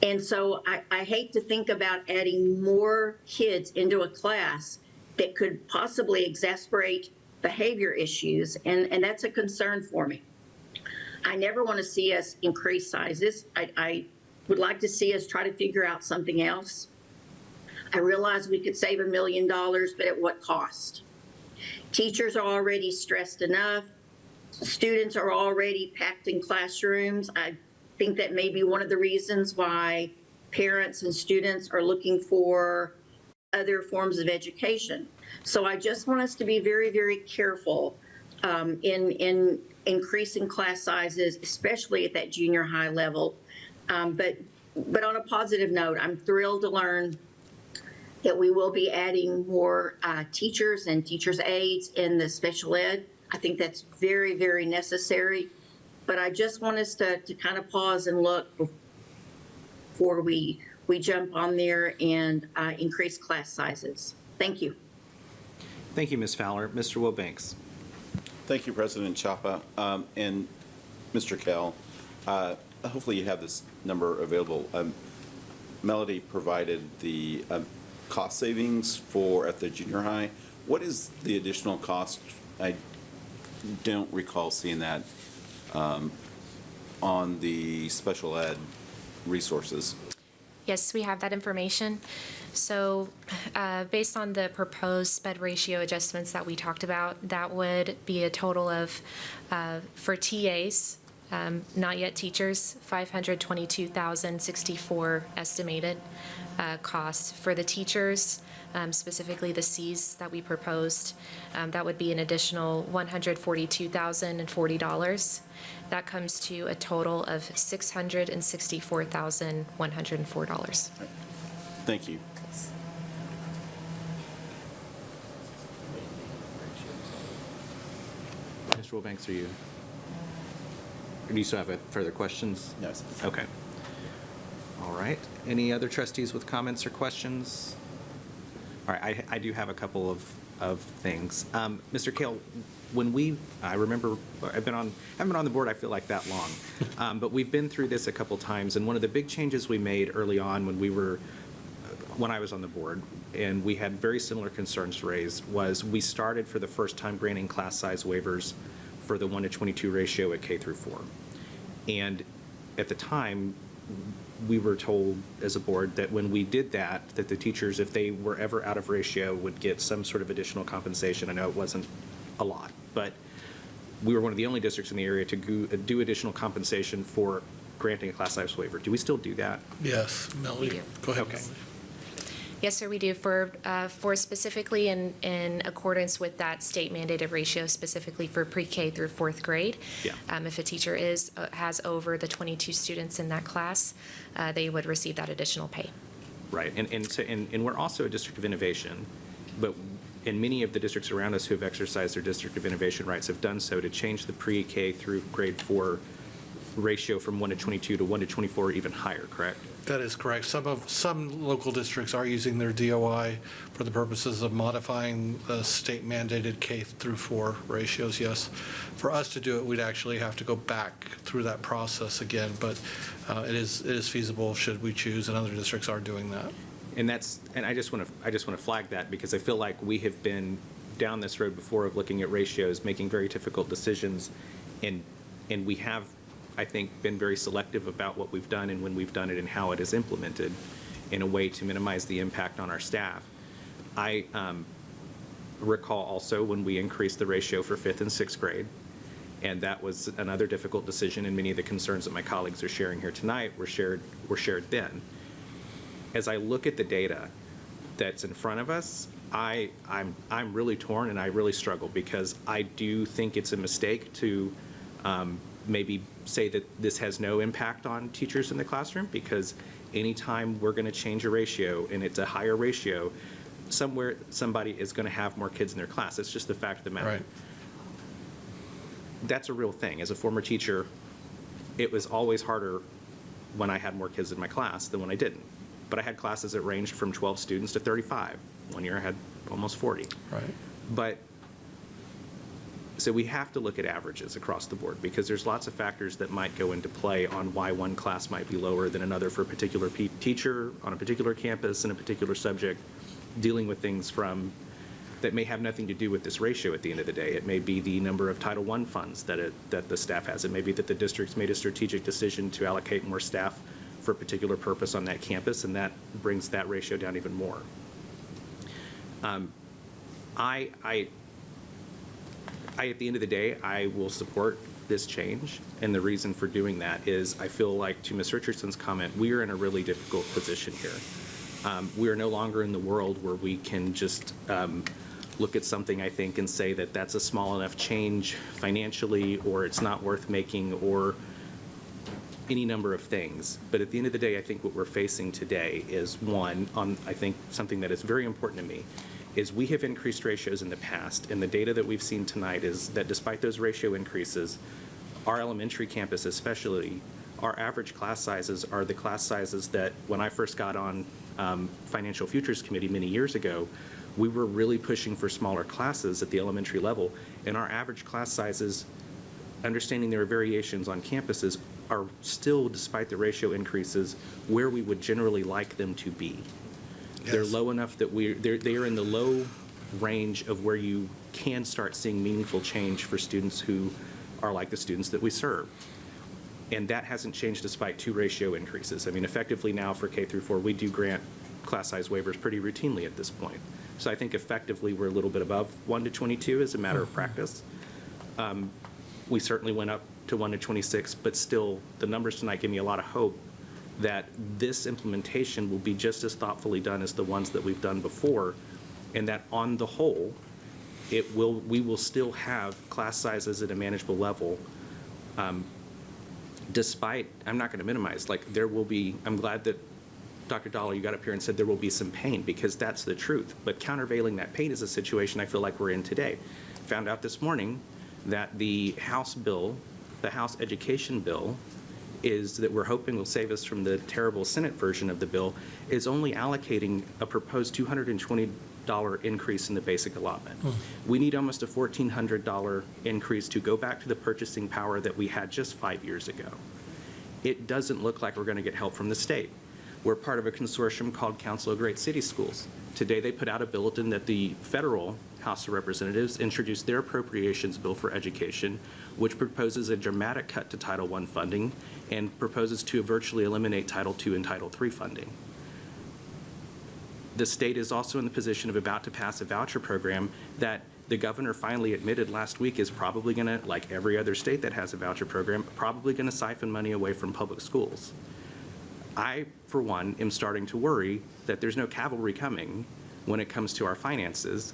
And so I hate to think about adding more kids into a class that could possibly exacerbate behavior issues, and that's a concern for me. I never want to see us increase sizes. I would like to see us try to figure out something else. I realize we could save $1 million, but at what cost? Teachers are already stressed enough. Students are already packed in classrooms. I think that may be one of the reasons why parents and students are looking for other forms of education. So I just want us to be very, very careful in increasing class sizes, especially at that junior high level. But on a positive note, I'm thrilled to learn that we will be adding more teachers and teachers' aides in the special ed. I think that's very, very necessary. But I just want us to kind of pause and look before we jump on there and increase class sizes. Thank you. Thank you, Ms. Fowler. Mr. Wilbanks. Thank you, President Chapa. And Mr. Kell, hopefully you have this number available. Melody provided the cost savings at the junior high. What is the additional cost? I don't recall seeing that on the special ed resources. Yes, we have that information. So based on the proposed sped ratio adjustments that we talked about, that would be a total of, for TAs, not yet teachers, $522,064 estimated cost. For the teachers, specifically the Cs that we proposed, that would be an additional $142,040. That comes to a total of $664,104. Thank you. Mr. Wilbanks, or do you still have further questions? Yes. Okay. All right. Any other trustees with comments or questions? All right, I do have a couple of things. Mr. Kale, I remember, I haven't been on the board, I feel like, that long. But we've been through this a couple times, and one of the big changes we made early on when I was on the board, and we had very similar concerns raised, was we started for the first time granting class size waivers for the 1-to-22 ratio at K through 4. And at the time, we were told as a board that when we did that, that the teachers, if they were ever out of ratio, would get some sort of additional compensation. I know it wasn't a lot, but we were one of the only districts in the area to do additional compensation for granting a class size waiver. Do we still do that? Yes, Melody, do. go ahead. Okay. Melody. Yes, sir, we do. For specifically in accordance with that state mandated ratio, specifically for pre-K through 4th grade. Yeah. If a teacher has over the 22 students in that class, they would receive that additional pay. Right, and we're also a district of innovation, but and many of the districts around us who have exercised their district of innovation rights have done so to change the pre-K through grade 4 ratio from 1-to-22 to 1-to-24 or even higher, correct? That is correct. Some local districts are using their DOI for the purposes of modifying the state mandated K through 4 ratios, yes. For us to do it, we'd actually have to go back through that process again, but it is feasible should we choose, and other districts are doing that. And I just want to flag that because I feel like we have been down this road before of looking at ratios, making very difficult decisions, and we have, I think, been very selective about what we've done and when we've done it and how it is implemented in a way to minimize the impact on our staff. I recall also when we increased the ratio for 5th and 6th grade, and that was another difficult decision, and many of the concerns that my colleagues are sharing here tonight were shared then. As I look at the data that's in front of us, I'm really torn and I really struggle because I do think it's a mistake to maybe say that this has no impact on teachers in the classroom, because anytime we're going to change a ratio and it's a higher ratio, somewhere somebody is going to have more kids in their class. It's just the fact of the matter. Right. That's a real thing. As a former teacher, it was always harder when I had more kids in my class than when I didn't. But I had classes that ranged from 12 students to 35. One year I had almost 40. Right. But, so we have to look at averages across the board because there's lots of factors that might go into play on why one class might be lower than another for a particular teacher on a particular campus in a particular subject, dealing with things that may have nothing to do with this ratio at the end of the day. It may be the number of Title I funds that the staff has. It may be that the district's made a strategic decision to allocate more staff for a particular purpose on that campus, and that brings that ratio down even more. At the end of the day, I will support this change, and the reason for doing that is I feel like, to Ms. Richardson's comment, we are in a really difficult position here. We are no longer in the world where we can just look at something, I think, and say that that's a small enough change financially, or it's not worth making, or any number of things. But at the end of the day, I think what we're facing today is I think something that is very important to me, is we have increased ratios in the past, and the data that we've seen tonight is that despite those ratio increases, our elementary campus especially, our average class sizes are the class sizes that when I first got on Financial Futures Committee many years ago, we were really pushing for smaller classes at the elementary level, and our average class sizes, understanding there are variations on campuses, are still, despite the ratio increases, where we would generally like them to be. Yes. They're low enough that they are in the low range of where you can start seeing meaningful change for students who are like the students that we serve. And that hasn't changed despite 2 ratio increases. I mean, effectively now for K through 4, we do grant class size waivers pretty routinely at this point. So I think effectively we're a little bit above 1-to-22 as a matter of practice. We certainly went up to 1-to-26, but still the numbers tonight give me a lot of hope that this implementation will be just as thoughtfully done as the ones that we've done before, and that on the whole, we will still have class sizes at a manageable level, despite, I'm not going to minimize, like there will be, I'm glad that Dr. Dollar, you got up here and said there will be some pain, because that's the truth. But countervailing that pain is a situation I feel like we're in today. Found out this morning that the House bill, the House Education bill, is that we're hoping will save us from the terrible Senate version of the bill, is only allocating a proposed $220 increase in the basic allotment. We need almost a $1,400 increase to go back to the purchasing power that we had just 5 years ago. It doesn't look like we're going to get help from the state. We're part of a consortium called Council of Great City Schools. Today, they put out a bulletin that the federal House of Representatives introduced their appropriations bill for education, which proposes a dramatic cut to Title I funding and proposes to virtually eliminate Title II and Title III funding. The state is also in the position of about to pass a voucher program that the governor finally admitted last week is probably going to, like every other state that has a voucher program, probably going to siphon money away from public schools. I, for one, am starting to worry that there's no cavalry coming when it comes to our finances,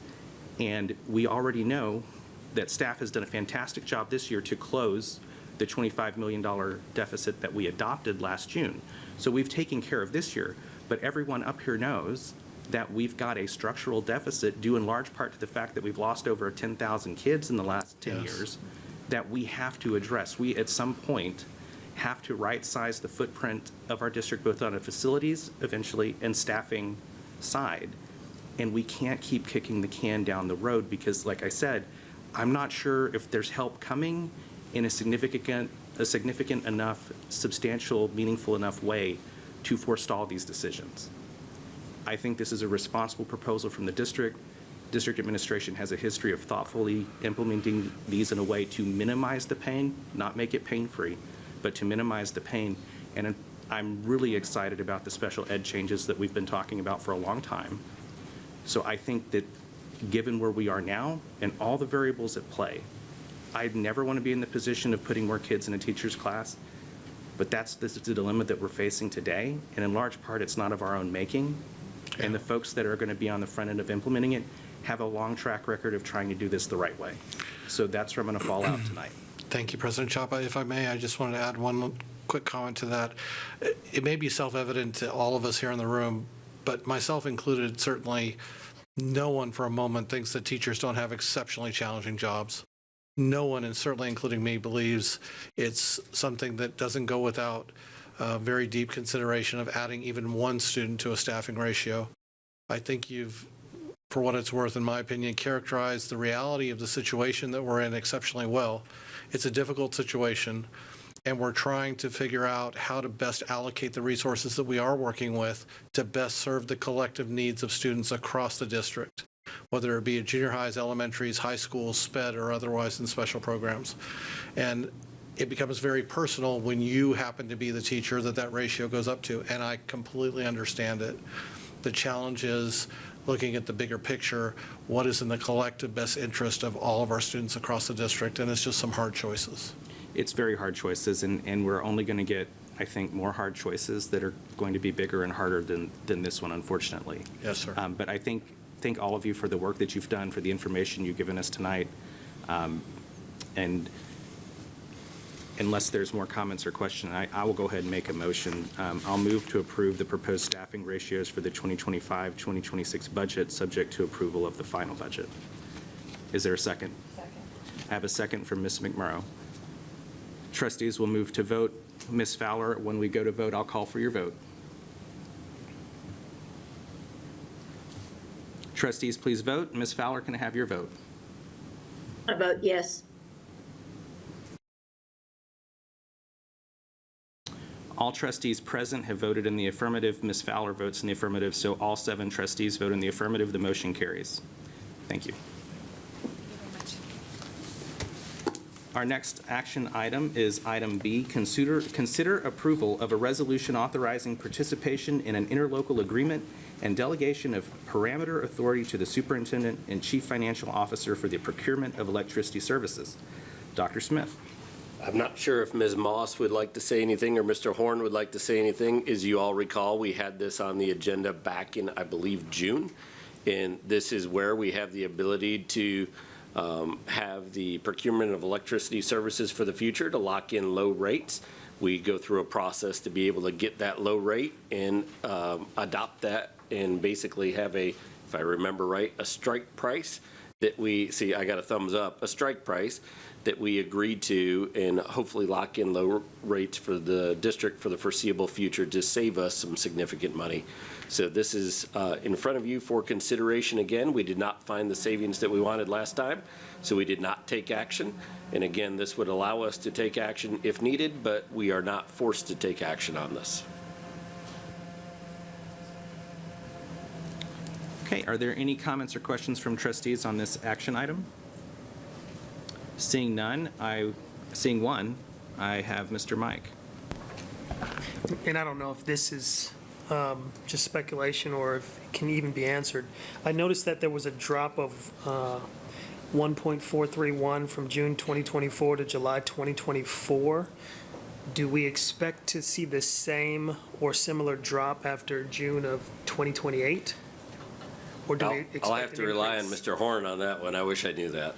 and we already know that staff has done a fantastic job this year to close the $25 million deficit that we adopted last June. So we've taken care of this year, but everyone up here knows that we've got a structural deficit due in large part to the fact that we've lost over 10,000 kids in the last 10 years that we have to address. We, at some point, have to right-size the footprint of our district, both on the facilities, eventually, and staffing side. And we can't keep kicking the can down the road because, like I said, I'm not sure if there's help coming in a significant enough, substantial, meaningful enough way to forestall these decisions. I think this is a responsible proposal from the district. District administration has a history of thoughtfully implementing these in a way to minimize the pain, not make it pain-free, but to minimize the pain. And I'm really excited about the special ed changes that we've been talking about for a long time. So I think that given where we are now and all the variables at play, I'd never want to be in the position of putting more kids in a teacher's class, but this is the dilemma that we're facing today, and in large part, it's not of our own making. And the folks that are going to be on the front end of implementing it have a long track record of trying to do this the right way. So that's where I'm going to fall out tonight. Thank you, President Chapa. If I may, I just wanted to add one quick comment to that. It may be self-evident to all of us here in the room, but myself included, certainly no one for a moment thinks that teachers don't have exceptionally challenging jobs. No one, and certainly including me, believes it's something that doesn't go without very deep consideration of adding even one student to a staffing ratio. I think you've, for what it's worth, in my opinion, characterized the reality of the situation that we're in exceptionally well. It's a difficult situation, and we're trying to figure out how to best allocate the resources that we are working with to best serve the collective needs of students across the district, whether it be at junior highs, elementaries, high schools, SPED, or otherwise in special programs. And it becomes very personal when you happen to be the teacher that ratio goes up to, and I completely understand it. The challenge is looking at the bigger picture, what is in the collective best interest of all of our students across the district, and it's just some hard choices. It's very hard choices, and we're only going to get, I think, more hard choices that are going to be bigger and harder than this one, unfortunately. Yes, sir. But I thank all of you for the work that you've done, for the information you've given us tonight. And unless there's more comments or questions, I will go ahead and make a motion. I'll move to approve the proposed staffing ratios for the 2025-2026 budget, subject to approval of the final budget. Is there a second? Second. I have a second from Ms. McMurrow. Trustees will move to vote. Ms. Fowler, when we go to vote, I'll call for your vote. Trustees, please vote. Ms. Fowler, can I have your vote? I vote yes. All trustees present have voted in the affirmative. Ms. Fowler votes in the affirmative, so all 7 trustees vote in the affirmative. The motion carries. Thank you. Our next action item is item B, consider approval of a resolution authorizing participation in an interlocal agreement and delegation of parameter authority to the superintendent and chief financial officer for the procurement of electricity services. Dr. Smith. I'm not sure if Ms. Moss would like to say anything or Mr. Horn would like to say anything. As you all recall, we had this on the agenda back in, I believe, June. And this is where we have the ability to have the procurement of electricity services for the future to lock in low rates. We go through a process to be able to get that low rate and adopt that and basically have a, if I remember right, a strike price that we, see, I got a thumbs up, a strike price that we agreed to and hopefully lock in low rates for the district for the foreseeable future to save us some significant money. So this is in front of you for consideration again. We did not find the savings that we wanted last time, so we did not take action. And again, this would allow us to take action if needed, but we are not forced to take action on this. Okay, are there any comments or questions from trustees on this action item? Seeing one, I have Mr. Mike. And I don't know if this is just speculation or if it can even be answered. I noticed that there was a drop of 1.431 from June 2024 to July 2024. Do we expect to see the same or similar drop after June of 2028? Or do we expect I'll have to an rely on increase? Mr. Horn on that one. I wish I knew that.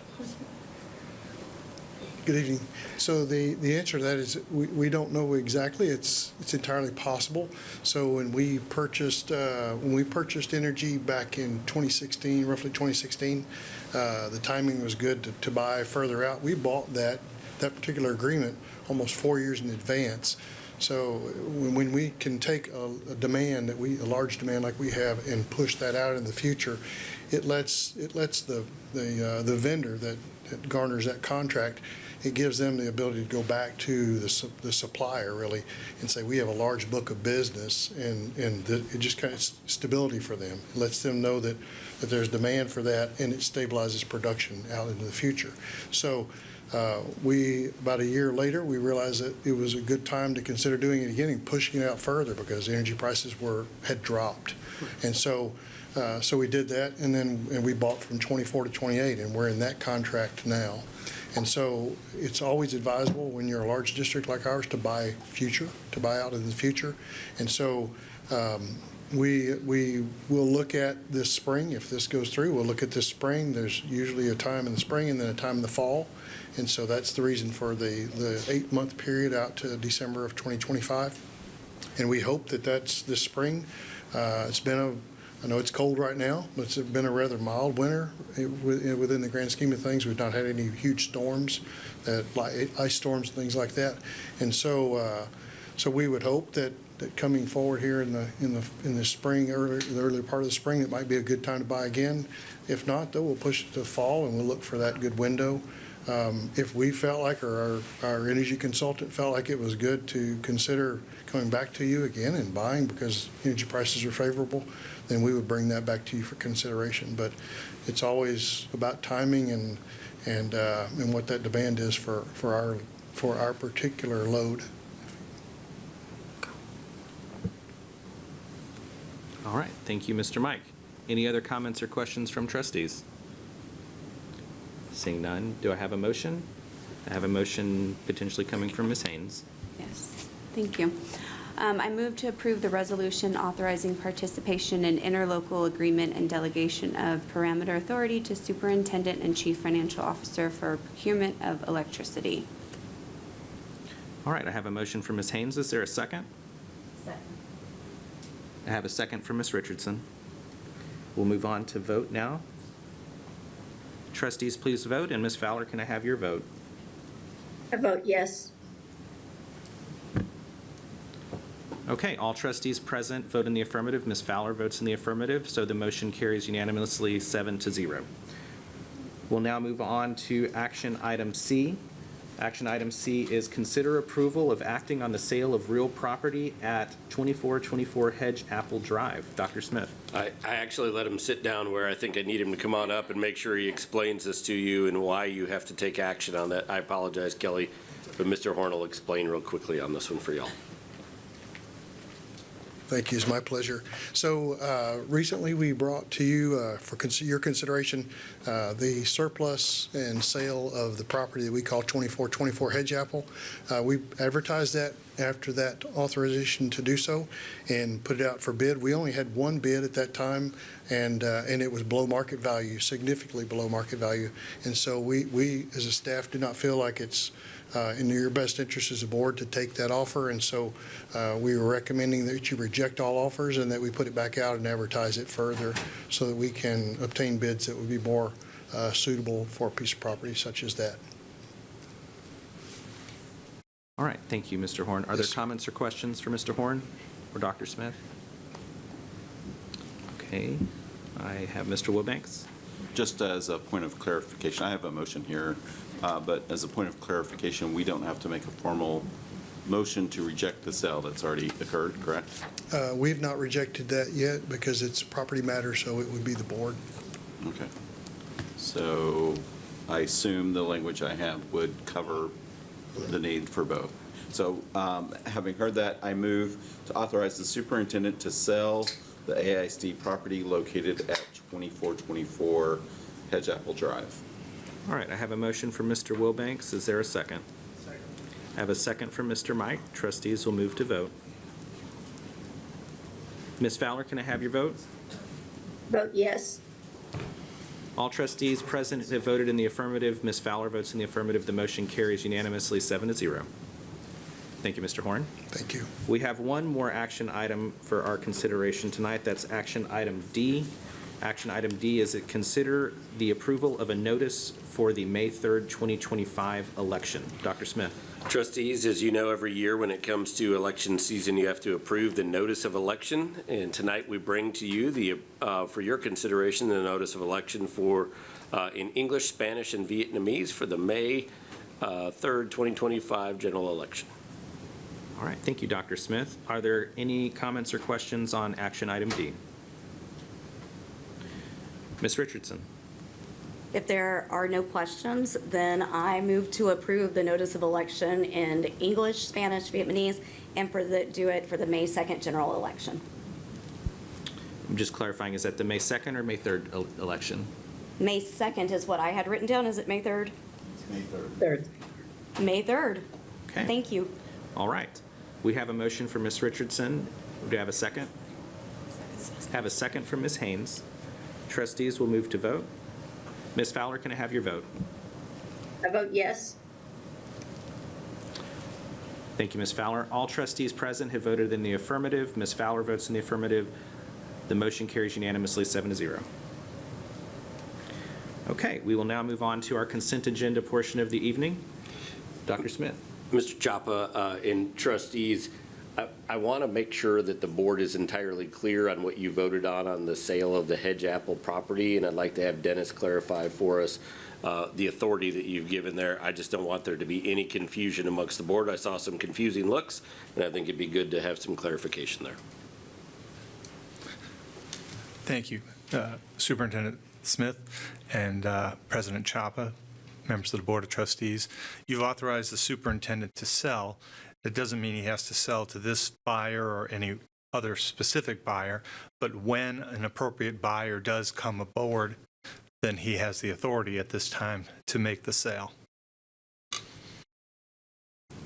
Good evening. So the answer to that is we don't know exactly. It's entirely possible. So when we purchased energy back in 2016, roughly 2016, the timing was good to buy further out. We bought that particular agreement almost 4 years in advance. So when we can take a demand a large demand like we have and push that out in the future, it lets the vendor that garners that contract, it gives them the ability to go back to the supplier really and say, we have a large book of business, and it just kind of stability for them. It lets them know that there's demand for that, and it stabilizes production out into the future. So about a year later, we realized that it was a good time to consider doing it again and pushing it out further because energy prices had dropped. And so we did that, and we bought from 24 to 28, and we're in that contract now. And so it's always advisable when you're a large district like ours to buy out in the future. And so we will look at this spring. If this goes through, we'll look at this spring. There's usually a time in the spring and then a time in the fall. And so that's the reason for the 8-month period out to December of 2025. And we hope that that's this spring. I know it's cold right now, but it's been a rather mild winter within the grand scheme of things. We've not had any huge storms, like ice storms and things like that. And so we would hope that coming forward here in the spring, the early part of the spring, it might be a good time to buy again. If not, though, we'll push it to fall and we'll look for that good window. If we felt like, or our energy consultant felt like it was good to consider coming back to you again and buying because energy prices are favorable, then we would bring that back to you for consideration. But it's always about timing and what that demand is for our particular load. All right, thank you, Mr. Mike. Any other comments or questions from trustees? Seeing none, do I have a motion? I have a motion potentially coming from Ms. Haynes. Yes, thank you. I move to approve the resolution authorizing participation in interlocal agreement and delegation of parameter authority to Superintendent and Chief Financial Officer for procurement of electricity. All right, I have a motion from Ms. Haynes. Is there a second? Second. I have a second from Ms. Richardson. We'll move on to vote now. Trustees, please vote, and Ms. Fowler, can I have your vote? I vote yes. Okay, all trustees present vote in the affirmative. Ms. Fowler votes in the affirmative, so the motion carries unanimously 7-0. We'll now move on to action item C. Action item C is consider approval of acting on the sale of real property at 2424 Hedge Apple Drive. Dr. Smith. I actually let him sit down where I think I need him to come on up and make sure he explains this to you and why you have to take action on that. I apologize, Kelly, but Mr. Horn will explain real quickly on this one for y'all. Thank you. It's my pleasure. So recently we brought to you for your consideration the surplus and sale of the property that we call 2424 Hedge Apple. We advertised that after that authorization to do so and put it out for bid. We only had one bid at that time, and it was below market value, significantly below market value. And so we as a staff do not feel like it's in your best interest as a board to take that offer, and so we were recommending that you reject all offers and that we put it back out and advertise it further so that we can obtain bids that would be more suitable for a piece of property such as that. All right, thank you, Mr. Horn. Are there comments or questions for Mr. Horn or Dr. Smith? Okay, I have Mr. Wilbanks. Just as a point of clarification, I have a motion here, but as a point of clarification, we don't have to make a formal motion to reject the sale that's already occurred, correct? We've not rejected that yet because it's property matter, so it would be the board. Okay. So I assume the language I have would cover the need for both. So having heard that, I move to authorize the superintendent to sell the AISD property located at 2424 Hedgeapple Drive. All right, I have a motion from Mr. Wilbanks. Is there a second? Second. I have a second from Mr. Mike. Trustees will move to vote. Ms. Fowler, can I have your vote? Vote yes. All trustees present have voted in the affirmative. Ms. Fowler votes in the affirmative. The motion carries unanimously 7-0. Thank you, Mr. Horn. Thank you. We have one more action item for our consideration tonight. That's action item D. Action item D is to consider the approval of a notice for the May 3rd, 2025 election. Dr. Smith. Trustees, as you know, every year when it comes to election season, you have to approve the notice of election. And tonight we bring to you for your consideration the notice of election for in English, Spanish, and Vietnamese for the May 3rd, 2025 general election. All right, thank you, Dr. Smith. Are there any comments or questions on action item D? Ms. Richardson. If there are no questions, then I move to approve the notice of election in English, Spanish, Vietnamese, and do it for the May 2nd general election. I'm just clarifying, is that the May 2nd or May 3rd election? May 2nd is what I had written down. Is it May 3rd? It's May 3rd. May 3rd. Okay. Thank you. All right. We have a motion for Ms. Richardson. Do I have a second? Have a second from Ms. Haynes. Trustees will move to vote. Ms. Fowler, can I have your vote? I vote yes. Thank you, Ms. Fowler. All trustees present have voted in the affirmative. Ms. Fowler votes in the affirmative. The motion carries unanimously 7-0. Okay, we will now move on to our consent agenda portion of the evening. Dr. Smith. Mr. Chapa and trustees, I want to make sure that the board is entirely clear on what you voted on the sale of the Hedgeapple property, and I'd like to have Dennis clarify for us the authority that you've given there. I just don't want there to be any confusion amongst the board. I saw some confusing looks, and I think it'd be good to have some clarification there. Thank you, Superintendent Smith and President Chapa, members of the Board of Trustees. You've authorized the superintendent to sell. That doesn't mean he has to sell to this buyer or any other specific buyer, but when an appropriate buyer does come aboard, then he has the authority at this time to make the sale.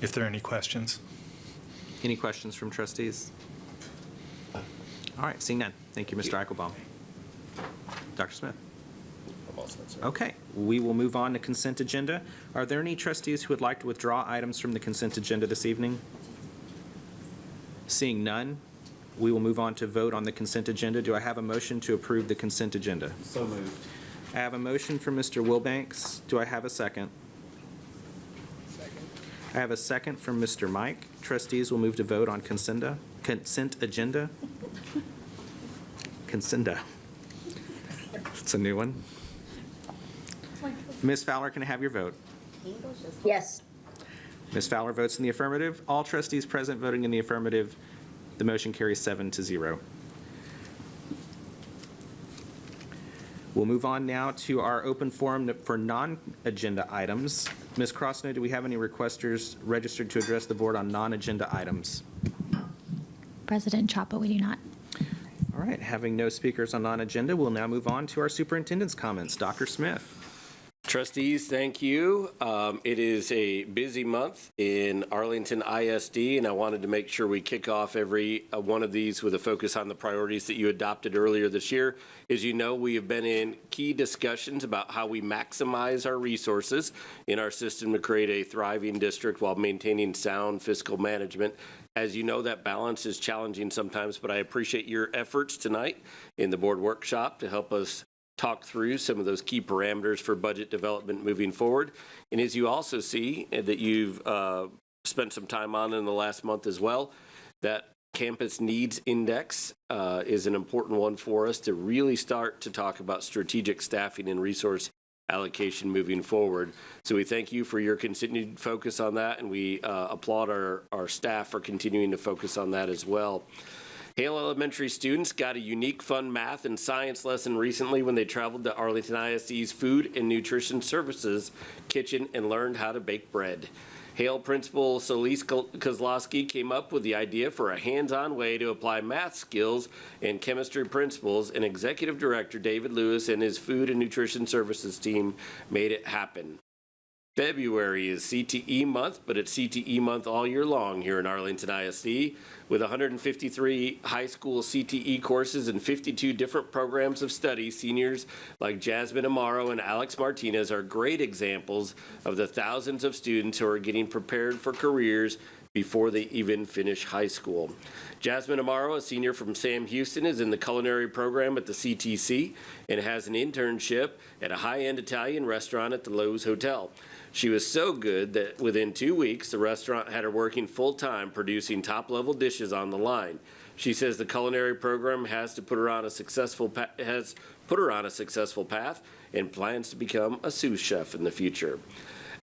If there are any questions. Any questions from trustees? All right, seeing none. Thank you, Mr. Eichelbaum. Dr. Smith. Okay, we will move on to consent agenda. Are there any trustees who would like to withdraw items from the consent agenda this evening? Seeing none, we will move on to vote on the consent agenda. Do I have a motion to approve the consent agenda? So moved. I have a motion from Mr. Wilbanks. Do I have a second? Second. I have a second from Mr. Mike. Trustees will move to vote on consent agenda. Consenda. It's a new one. Ms. Fowler, can I have your vote? Yes. Ms. Fowler votes in the affirmative. All trustees present voting in the affirmative. The motion carries 7-0. We'll move on now to our open forum for non-agenda items. Ms. Crossnow, do we have any requesters registered to address the board on non-agenda items? President Chapa, we do not. All right, having no speakers on non-agenda, we'll now move on to our superintendent's comments. Dr. Smith. Trustees, thank you. It is a busy month in Arlington ISD, and I wanted to make sure we kick off every one of these with a focus on the priorities that you adopted earlier this year. As you know, we have been in key discussions about how we maximize our resources in our system to create a thriving district while maintaining sound fiscal management. As you know, that balance is challenging sometimes, but I appreciate your efforts tonight in the board workshop to help us talk through some of those key parameters for budget development moving forward. And as you also see that you've spent some time on in the last month as well, that Campus Needs Index is an important one for us to really start to talk about strategic staffing and resource allocation moving forward. So we thank you for your continued focus on that, and we applaud our staff for continuing to focus on that as well. Hale Elementary students got a unique, fun math and science lesson recently when they traveled to Arlington ISD's Food and Nutrition Services kitchen and learned how to bake bread. Hale Principal Celeste Kozlowski came up with the idea for a hands-on way to apply math skills and chemistry principles, and Executive Director David Lewis and his Food and Nutrition Services team made it happen. February is CTE month, but it's CTE month all year long here in Arlington ISD, with 153 high school CTE courses and 52 different programs of study. Seniors like Jasmine Amaro and Alex Martinez are great examples of the thousands of students who are getting prepared for careers before they even finish high school. Jasmine Amaro, a senior from Sam Houston, is in the culinary program at the CTC and has an internship at a high-end Italian restaurant at the Lowe's Hotel. She was so good that within 2 weeks, the restaurant had her working full-time producing top-level dishes on the line. She says the culinary program has put her on a successful path and plans to become a sous chef in the future.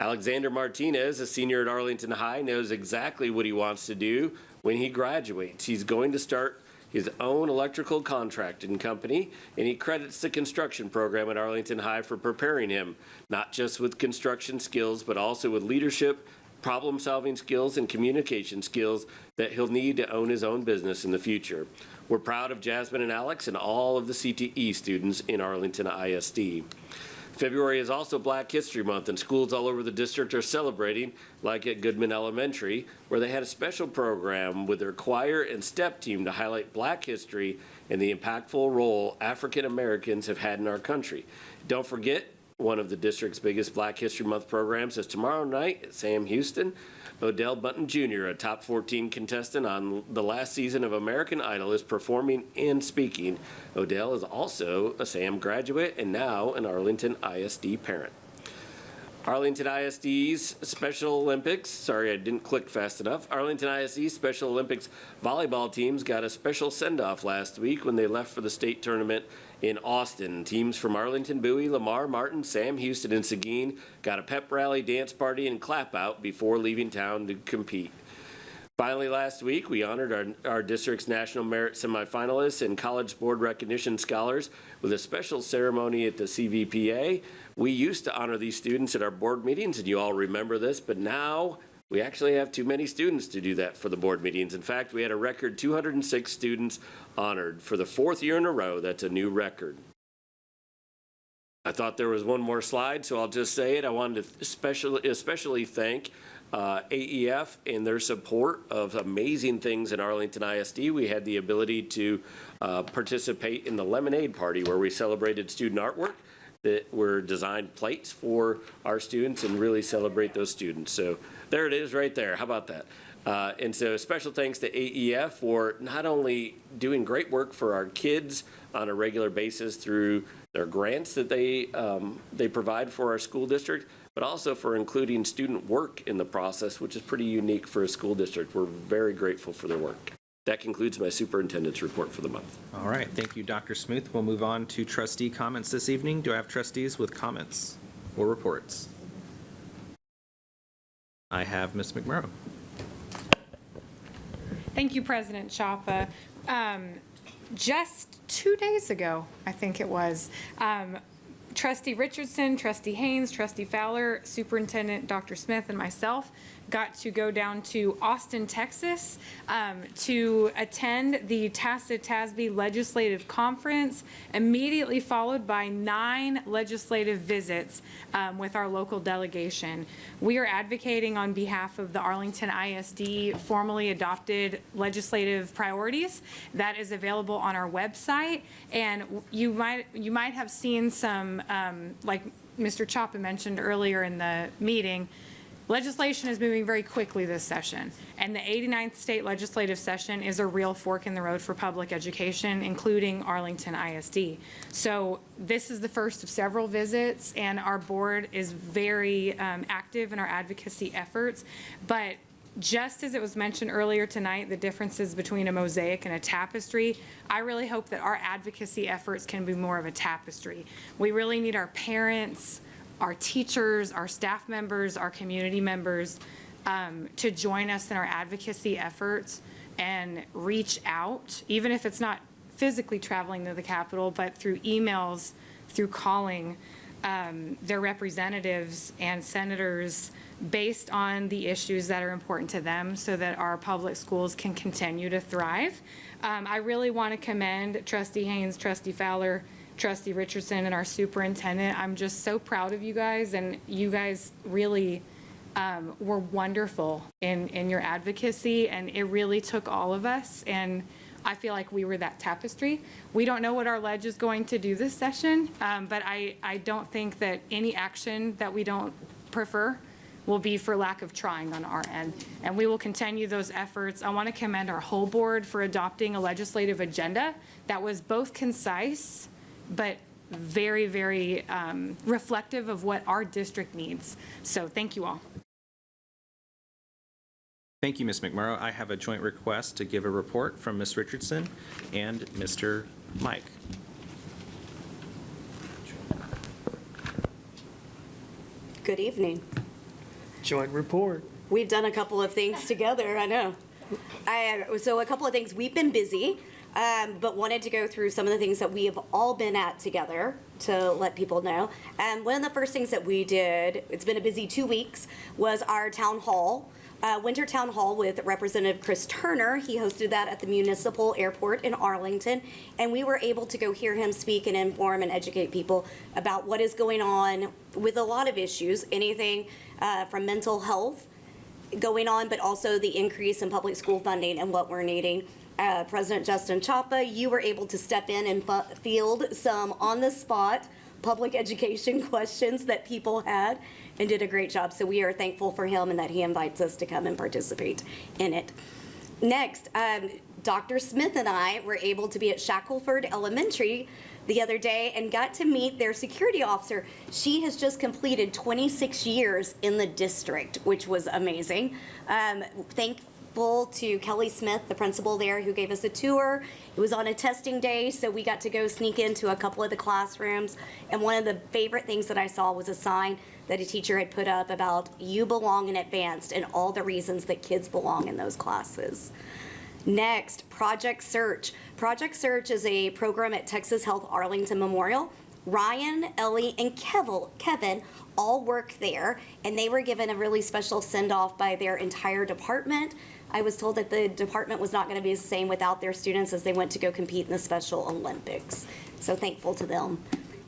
Alexander Martinez, a senior at Arlington High, knows exactly what he wants to do when he graduates. He's going to start his own electrical contracting company, and he credits the construction program at Arlington High for preparing him, not just with construction skills, but also with leadership, problem-solving skills, and communication skills that he'll need to own his own business in the future. We're proud of Jasmine and Alex and all of the CTE students in Arlington ISD. February is also Black History Month, and schools all over the district are celebrating, like at Goodman Elementary, where they had a special program with their choir and step team to highlight Black history and the impactful role African Americans have had in our country. Don't forget, one of the district's biggest Black History Month programs is tomorrow night at Sam Houston. Odell Bunton Jr., a top 14 contestant on the last season of American Idol, is performing and speaking. Odell is also a SAM graduate and now an Arlington ISD parent. Arlington ISD's Special Olympics, sorry I didn't click fast enough. Arlington ISD's Special Olympics volleyball teams got a special send-off last week when they left for the state tournament in Austin. Teams from Arlington, Bowie, Lamar, Martin, Sam Houston, and Seguin got a pep rally, dance party, and clap out before leaving town to compete. Finally, last week, we honored our district's National Merit semifinalists and College Board Recognition Scholars with a special ceremony at the CVPA. We used to honor these students at our board meetings, and you all remember this, but now we actually have too many students to do that for the board meetings. In fact, we had a record 206 students honored for the 4th year in a row. That's a new record. I thought there was one more slide, so I'll just say it. I wanted to especially thank AEF and their support of amazing things in Arlington ISD. We had the ability to participate in the Lemonade Party, where we celebrated student artwork that were designed plates for our students and really celebrate those students. So there it is right there. How about that? And so special thanks to AEF for not only doing great work for our kids on a regular basis through their grants that they provide for our school district, but also for including student work in the process, which is pretty unique for a school district. We're very grateful for their work. That concludes my superintendent's report for the month. All right, thank you, Dr. Smoot. We'll move on to trustee comments this evening. Do I have trustees with comments or reports? I have Ms. McMurrow. Thank you, President Chapa. Just 2 days ago, I think it was, Trustee Richardson, Trustee Haynes, Trustee Fowler, Superintendent Dr. Smith, and myself got to go down to Austin, Texas, to attend the TASB Legislative Conference, immediately followed by 9 legislative visits with our local delegation. We are advocating on behalf of the Arlington ISD formally adopted legislative priorities. That is available on our website, and you might have seen some, like Mr. Chapa mentioned earlier in the meeting, legislation is moving very quickly this session, and the 89th state legislative session is a real fork in the road for public education, including Arlington ISD. So this is the first of several visits, and our board is very active in our advocacy efforts. But just as it was mentioned earlier tonight, the differences between a mosaic and a tapestry, I really hope that our advocacy efforts can be more of a tapestry. We really need our parents, our teachers, our staff members, our community members to join us in our advocacy efforts and reach out, even if it's not physically traveling to the Capitol, but through emails, through calling their representatives and senators based on the issues that are important to them so that our public schools can continue to thrive. I really want to commend Trustee Haynes, Trustee Fowler, Trustee Richardson, and our superintendent. I'm just so proud of you guys, and you guys really were wonderful in your advocacy, and it really took all of us, and I feel like we were that tapestry. We don't know what our ledge is going to do this session, but I don't think that any action that we don't prefer will be for lack of trying on our end, and we will continue those efforts. I want to commend our whole board for adopting a legislative agenda that was both concise but very, very reflective of what our district needs. So thank you all. Thank you, Ms. McMurrow. I have a joint request to give a report from Ms. Richardson and Mr. Mike. Good evening. Joint report. We've done a couple of things together, I know. So a couple of things, we've been busy, but wanted to go through some of the things that we have all been at together to let people know. And one of the first things that we did, it's been a busy 2 weeks, was our town hall. Winter Town Hall with Representative Chris Turner. He hosted that at the Municipal Airport in Arlington, and we were able to go hear him speak and inform and educate people about what is going on with a lot of issues, anything from mental health going on, but also the increase in public school funding and what we're needing. President Justin Chapa, you were able to step in and field some on-the-spot public education questions that people had and did a great job. So we are thankful for him and that he invites us to come and participate in it. Next, Dr. Smith and I were able to be at Shackelford Elementary the other day and got to meet their security officer. She has just completed 26 years in the district, which was amazing. Thankful to Kelly Smith, the principal there, who gave us a tour. It was on a testing day, so we got to go sneak into a couple of the classrooms. And one of the favorite things that I saw was a sign that a teacher had put up about you belong in advanced and all the reasons that kids belong in those classes. Next, Project Search. Project Search is a program at Texas Health Arlington Memorial. Ryan, Ellie, and Kevin all work there, and they were given a really special send-off by their entire department. I was told that the department was not going to be the same without their students as they went to go compete in the Special Olympics. So thankful to them.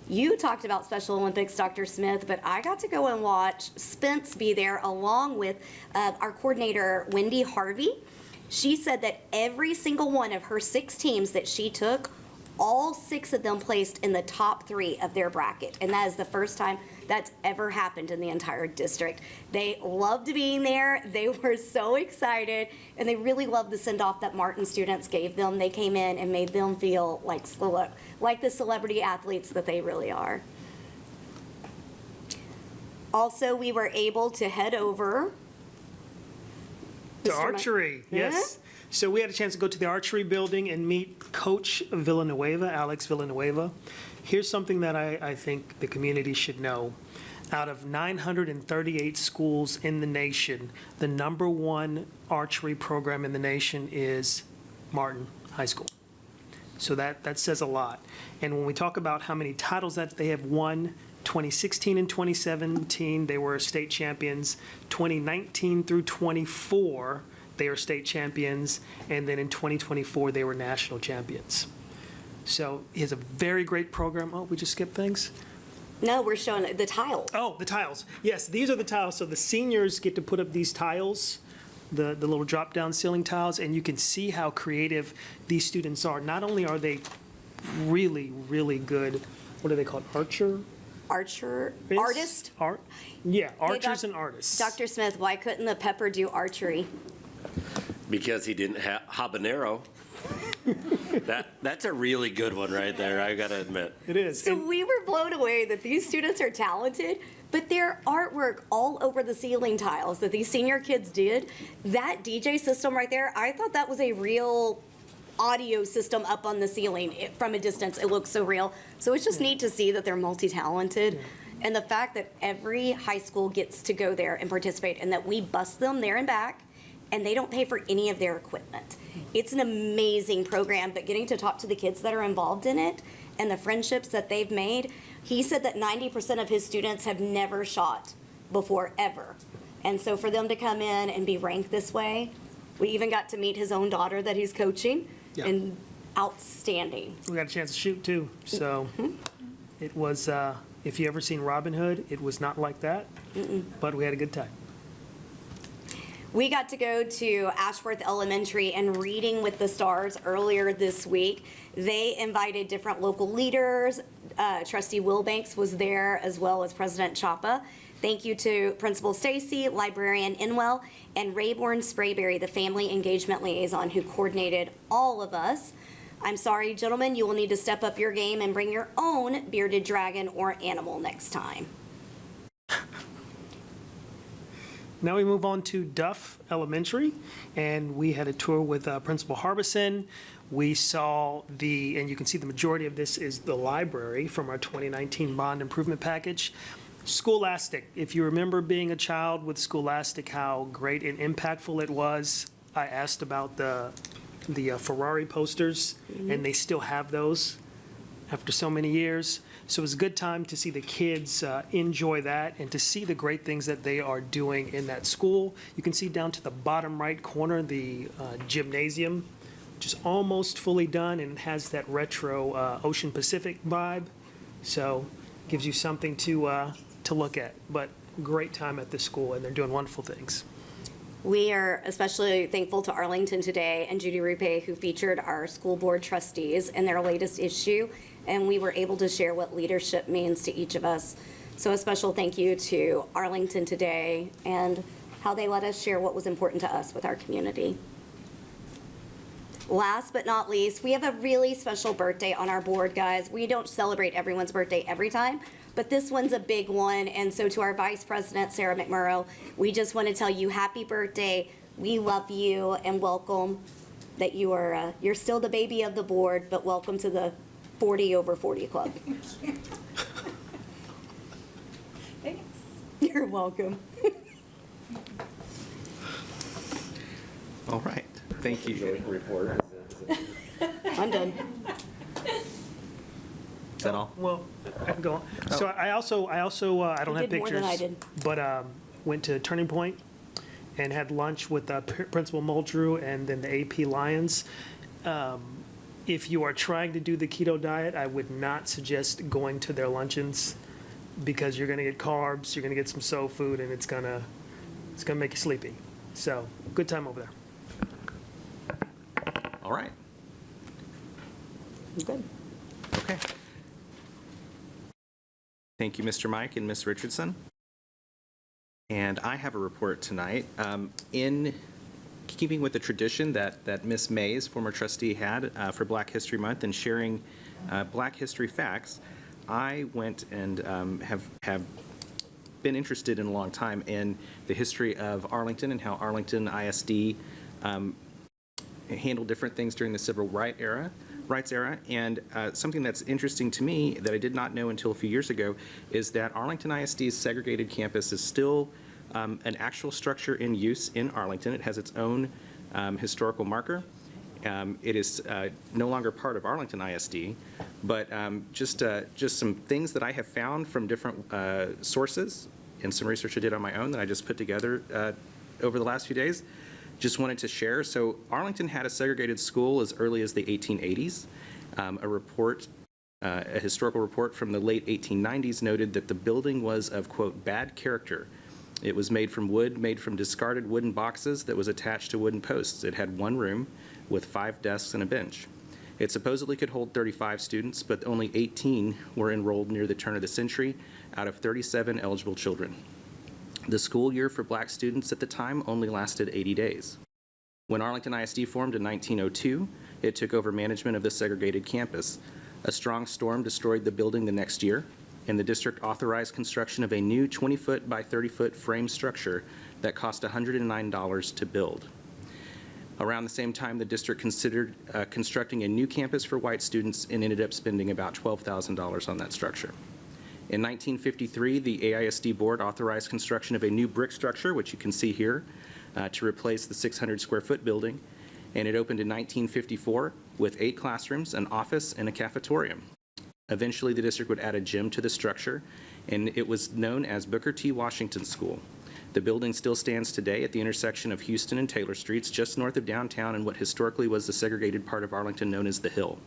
You talked about Special Olympics, Dr. Smith, but I got to go and watch Spence be there along with our coordinator, Wendy Harvey. She said that every single one of her 6 teams that she took, all 6 of them placed in the top 3 of their bracket. And that is the first time that's ever happened in the entire district. They loved being there. They were so excited. And they really loved the send-off that Morton students gave them. They came in and made them feel like the celebrity athletes that they really are. Also, we were able to head over To archery, yes. So we had a chance to go to the archery building and meet Coach Villanueva, Alex Villanueva. Here's something that I think the community should know. Out of 938 schools in the nation, the #1 archery program in the nation is Morton High School. So that says a lot. And when we talk about how many titles that they have won, 2016 and 2017, they were state champions. 2019 through 24, they are state champions. And then in 2024, they were national champions. So he has a very great program. Oh, we just skipped things? No, we're showing the tiles. Oh, the tiles. Yes, these are the tiles. So the seniors get to put up these tiles, the little drop-down ceiling tiles, and you can see how creative these students are. Not only are they really, really good, what are they called, artist? Archers and artists. Dr. Smith, why couldn't the Pepper do archery? Because he didn't have habanero. That's a really good one right there, I gotta admit. It is. So we were blown away that these students are talented, but their artwork all over the ceiling tiles that these senior kids did, that DJ system right there, I thought that was a real audio system up on the ceiling. From a distance, it looks so real. So it's just neat to see that they're multi-talented. And the fact that every high school gets to go there and participate, and that we bus them there and back, and they don't pay for any of their equipment. It's an amazing program, but getting to talk to the kids that are involved in it and the friendships that they've made, he said that 90% of his students have never shot before, ever. And so for them to come in and be ranked this way, we even got to meet his own daughter that he's coaching, Yeah. and outstanding. We got a chance to shoot too, so it was, if you ever seen Robin Hood, it was not like that, but we had a good time. We got to go to Ashworth Elementary and Reading with the Stars earlier this week. They invited different local leaders. Trustee Wilbanks was there, as well as President Chapa. Thank you to Principal Stacy, Librarian Inwell, and Rayborn Sprayberry, the Family Engagement Liaison, who coordinated all of us. I'm sorry, gentlemen, you will need to step up your game and bring your own bearded dragon or animal next time. Now we move on to Duff Elementary, and we had a tour with Principal Harbison. We saw and you can see the majority of this is the library from our 2019 bond improvement package. Scholastic, if you remember being a child with Scholastic, how great and impactful it was. I asked about the Ferrari posters, and they still have those after so many years. So it was a good time to see the kids enjoy that and to see the great things that they are doing in that school. You can see down to the bottom right corner, the gymnasium, which is almost fully done and has that retro Ocean Pacific vibe. So gives you something to look at. But great time at the school, and they're doing wonderful things. We are especially thankful to Arlington Today and Judy Rupe, who featured our school board trustees in their latest issue, and we were able to share what leadership means to each of us. So a special thank you to Arlington Today and how they let us share what was important to us with our community. Last but not least, we have a really special birthday on our board, guys. We don't celebrate everyone's birthday every time, but this one's a big one. And so to our Vice President, Sarah McMurrow, we just want to tell you happy birthday. We love you and welcome that you are, you're still the baby of the board, but welcome to the 40 over 40 club. Thanks. You're welcome. All right, thank you. I'm done. Is that all? Well, I can go on. So I also I don't You have did more pictures. than I did. But went to Turning Point and had lunch with Principal Muldrew and then the AP Lions. If you are trying to do the keto diet, I would not suggest going to their luncheons because you're going to get carbs, you're going to get some soul food, and it's gonna make you sleepy. So good time over there. All right, Good. okay. Thank you, Mr. Mike and Ms. Richardson. And I have a report tonight. In keeping with the tradition that Ms. Mays, former trustee, had for Black History Month and sharing Black history facts, I went and have been interested in a long time in the history of Arlington and how Arlington ISD handled different things during the civil rights era. And something that's interesting to me that I did not know until a few years ago is that Arlington ISD's segregated campus is still an actual structure in use in Arlington. It has its own historical marker. It is no longer part of Arlington ISD, but just some things that I have found from different sources and some research I did on my own that I just put together over the last few days. Just wanted to share. So Arlington had a segregated school as early as the 1880s. A historical report from the late 1890s noted that the building was of, quote, bad character. It was made from wood, made from discarded wooden boxes that was attached to wooden posts. It had one room with 5 desks and a bench. It supposedly could hold 35 students, but only 18 were enrolled near the turn of the century out of 37 eligible children. The school year for Black students at the time only lasted 80 days. When Arlington ISD formed in 1902, it took over management of the segregated campus. A strong storm destroyed the building the next year, and the district authorized construction of a new 20-foot by 30-foot frame structure that cost $109 to build. Around the same time, the district considered constructing a new campus for white students and ended up spending about $12,000 on that structure. In 1953, the AISD board authorized construction of a new brick structure, which you can see here, to replace the 600-square-foot building, and it opened in 1954 with 8 classrooms, an office, and a cafetorium. Eventually, the district would add a gym to the structure, and it was known as Booker T. Washington School. The building still stands today at the intersection of Houston and Taylor Streets, just north of downtown in what historically was the segregated part of Arlington known as the Hill.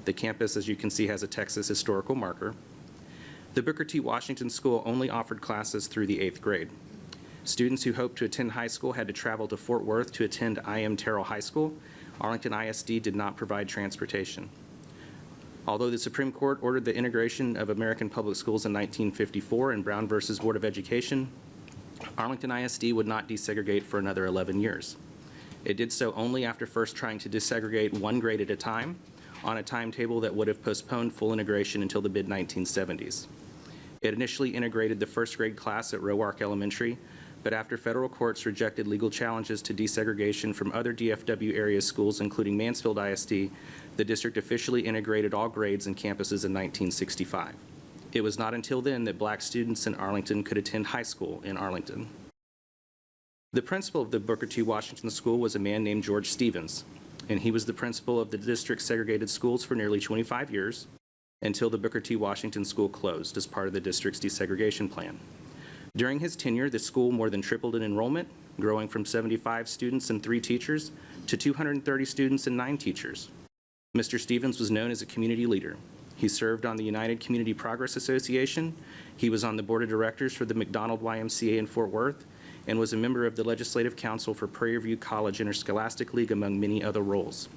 The campus, as you can see, has a Texas historical marker. The Booker T. Washington School only offered classes through the 8th grade. Students who hoped to attend high school had to travel to Fort Worth to attend I.M. Terrell High School. Arlington ISD did not provide transportation. Although the Supreme Court ordered the integration of American public schools in 1954 in Brown versus Board of Education, Arlington ISD would not desegregate for another 11 years. It did so only after first trying to desegregate one grade at a time on a timetable that would have postponed full integration until the mid-1970s. It initially integrated the first grade class at Roark Elementary, but after federal courts rejected legal challenges to desegregation from other DFW area schools, including Mansfield ISD, the district officially integrated all grades and campuses in 1965. It was not until then that black students in Arlington could attend high school in Arlington. The principal of the Booker T. Washington School was a man named George Stevens, and he was the principal of the district's segregated schools for nearly 25 years until the Booker T. Washington School closed as part of the district's desegregation plan. During his tenure, the school more than tripled in enrollment, growing from 75 students and 3 teachers to 230 students and 9 teachers. Mr. Stevens was known as a community leader. He served on the United Community Progress Association. He was on the board of directors for the McDonald YMCA in Fort Worth and was a member of the Legislative Council for Prairie View College Interscholastic League, among many other roles.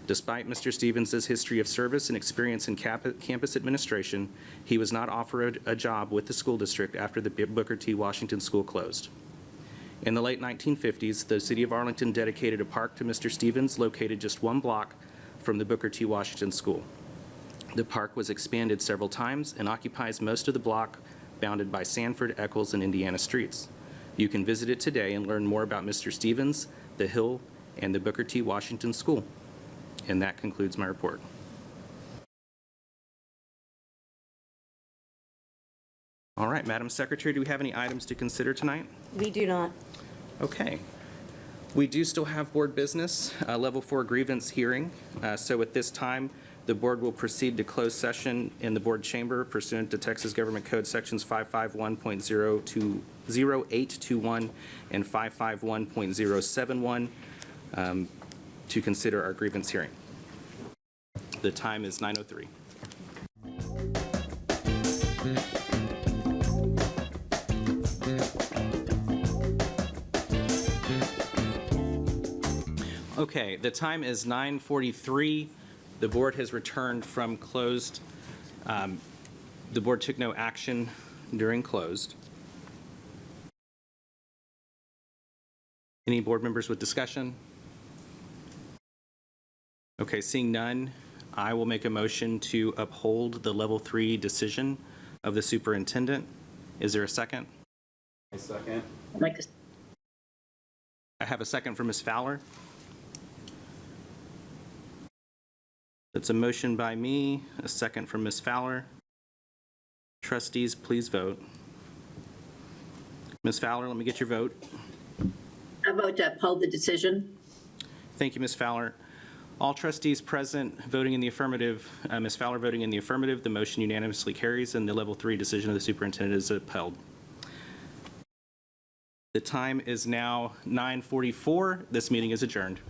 Despite Mr. Stevens' history of service and experience in campus administration, he was not offered a job with the school district after the Booker T. Washington School closed. In the late 1950s, the city of Arlington dedicated a park to Mr. Stevens located just 1 block from the Booker T. Washington School. The park was expanded several times and occupies most of the block bounded by Sanford, Eccles, and Indiana streets. You can visit it today and learn more about Mr. Stevens, the Hill, and the Booker T. Washington School. And that concludes my report. All right, Madam Secretary, do we have any items to consider tonight? We do not. Okay. We do still have board business, level 4 grievance hearing. So at this time, the board will proceed to closed session in the board chamber pursuant to Texas Government Code sections 551.0821 and 551.071 to consider our grievance hearing. The time is 9:03. Okay, the time is 9:43. The board has returned from closed. The board took no action during closed. Any board members with discussion? Okay, seeing none, I will make a motion to uphold the level 3 decision of the superintendent. Is there a second? A second. I have a second from Ms. Fowler. That's a motion by me, a second from Ms. Fowler. Trustees, please vote. Ms. Fowler, let me get your vote. I vote to uphold the decision. Thank you, Ms. Fowler. All trustees present voting in the affirmative, Ms. Fowler voting in the affirmative, the motion unanimously carries and the level 3 decision of the superintendent is upheld. The time is now 9:44. This meeting is adjourned.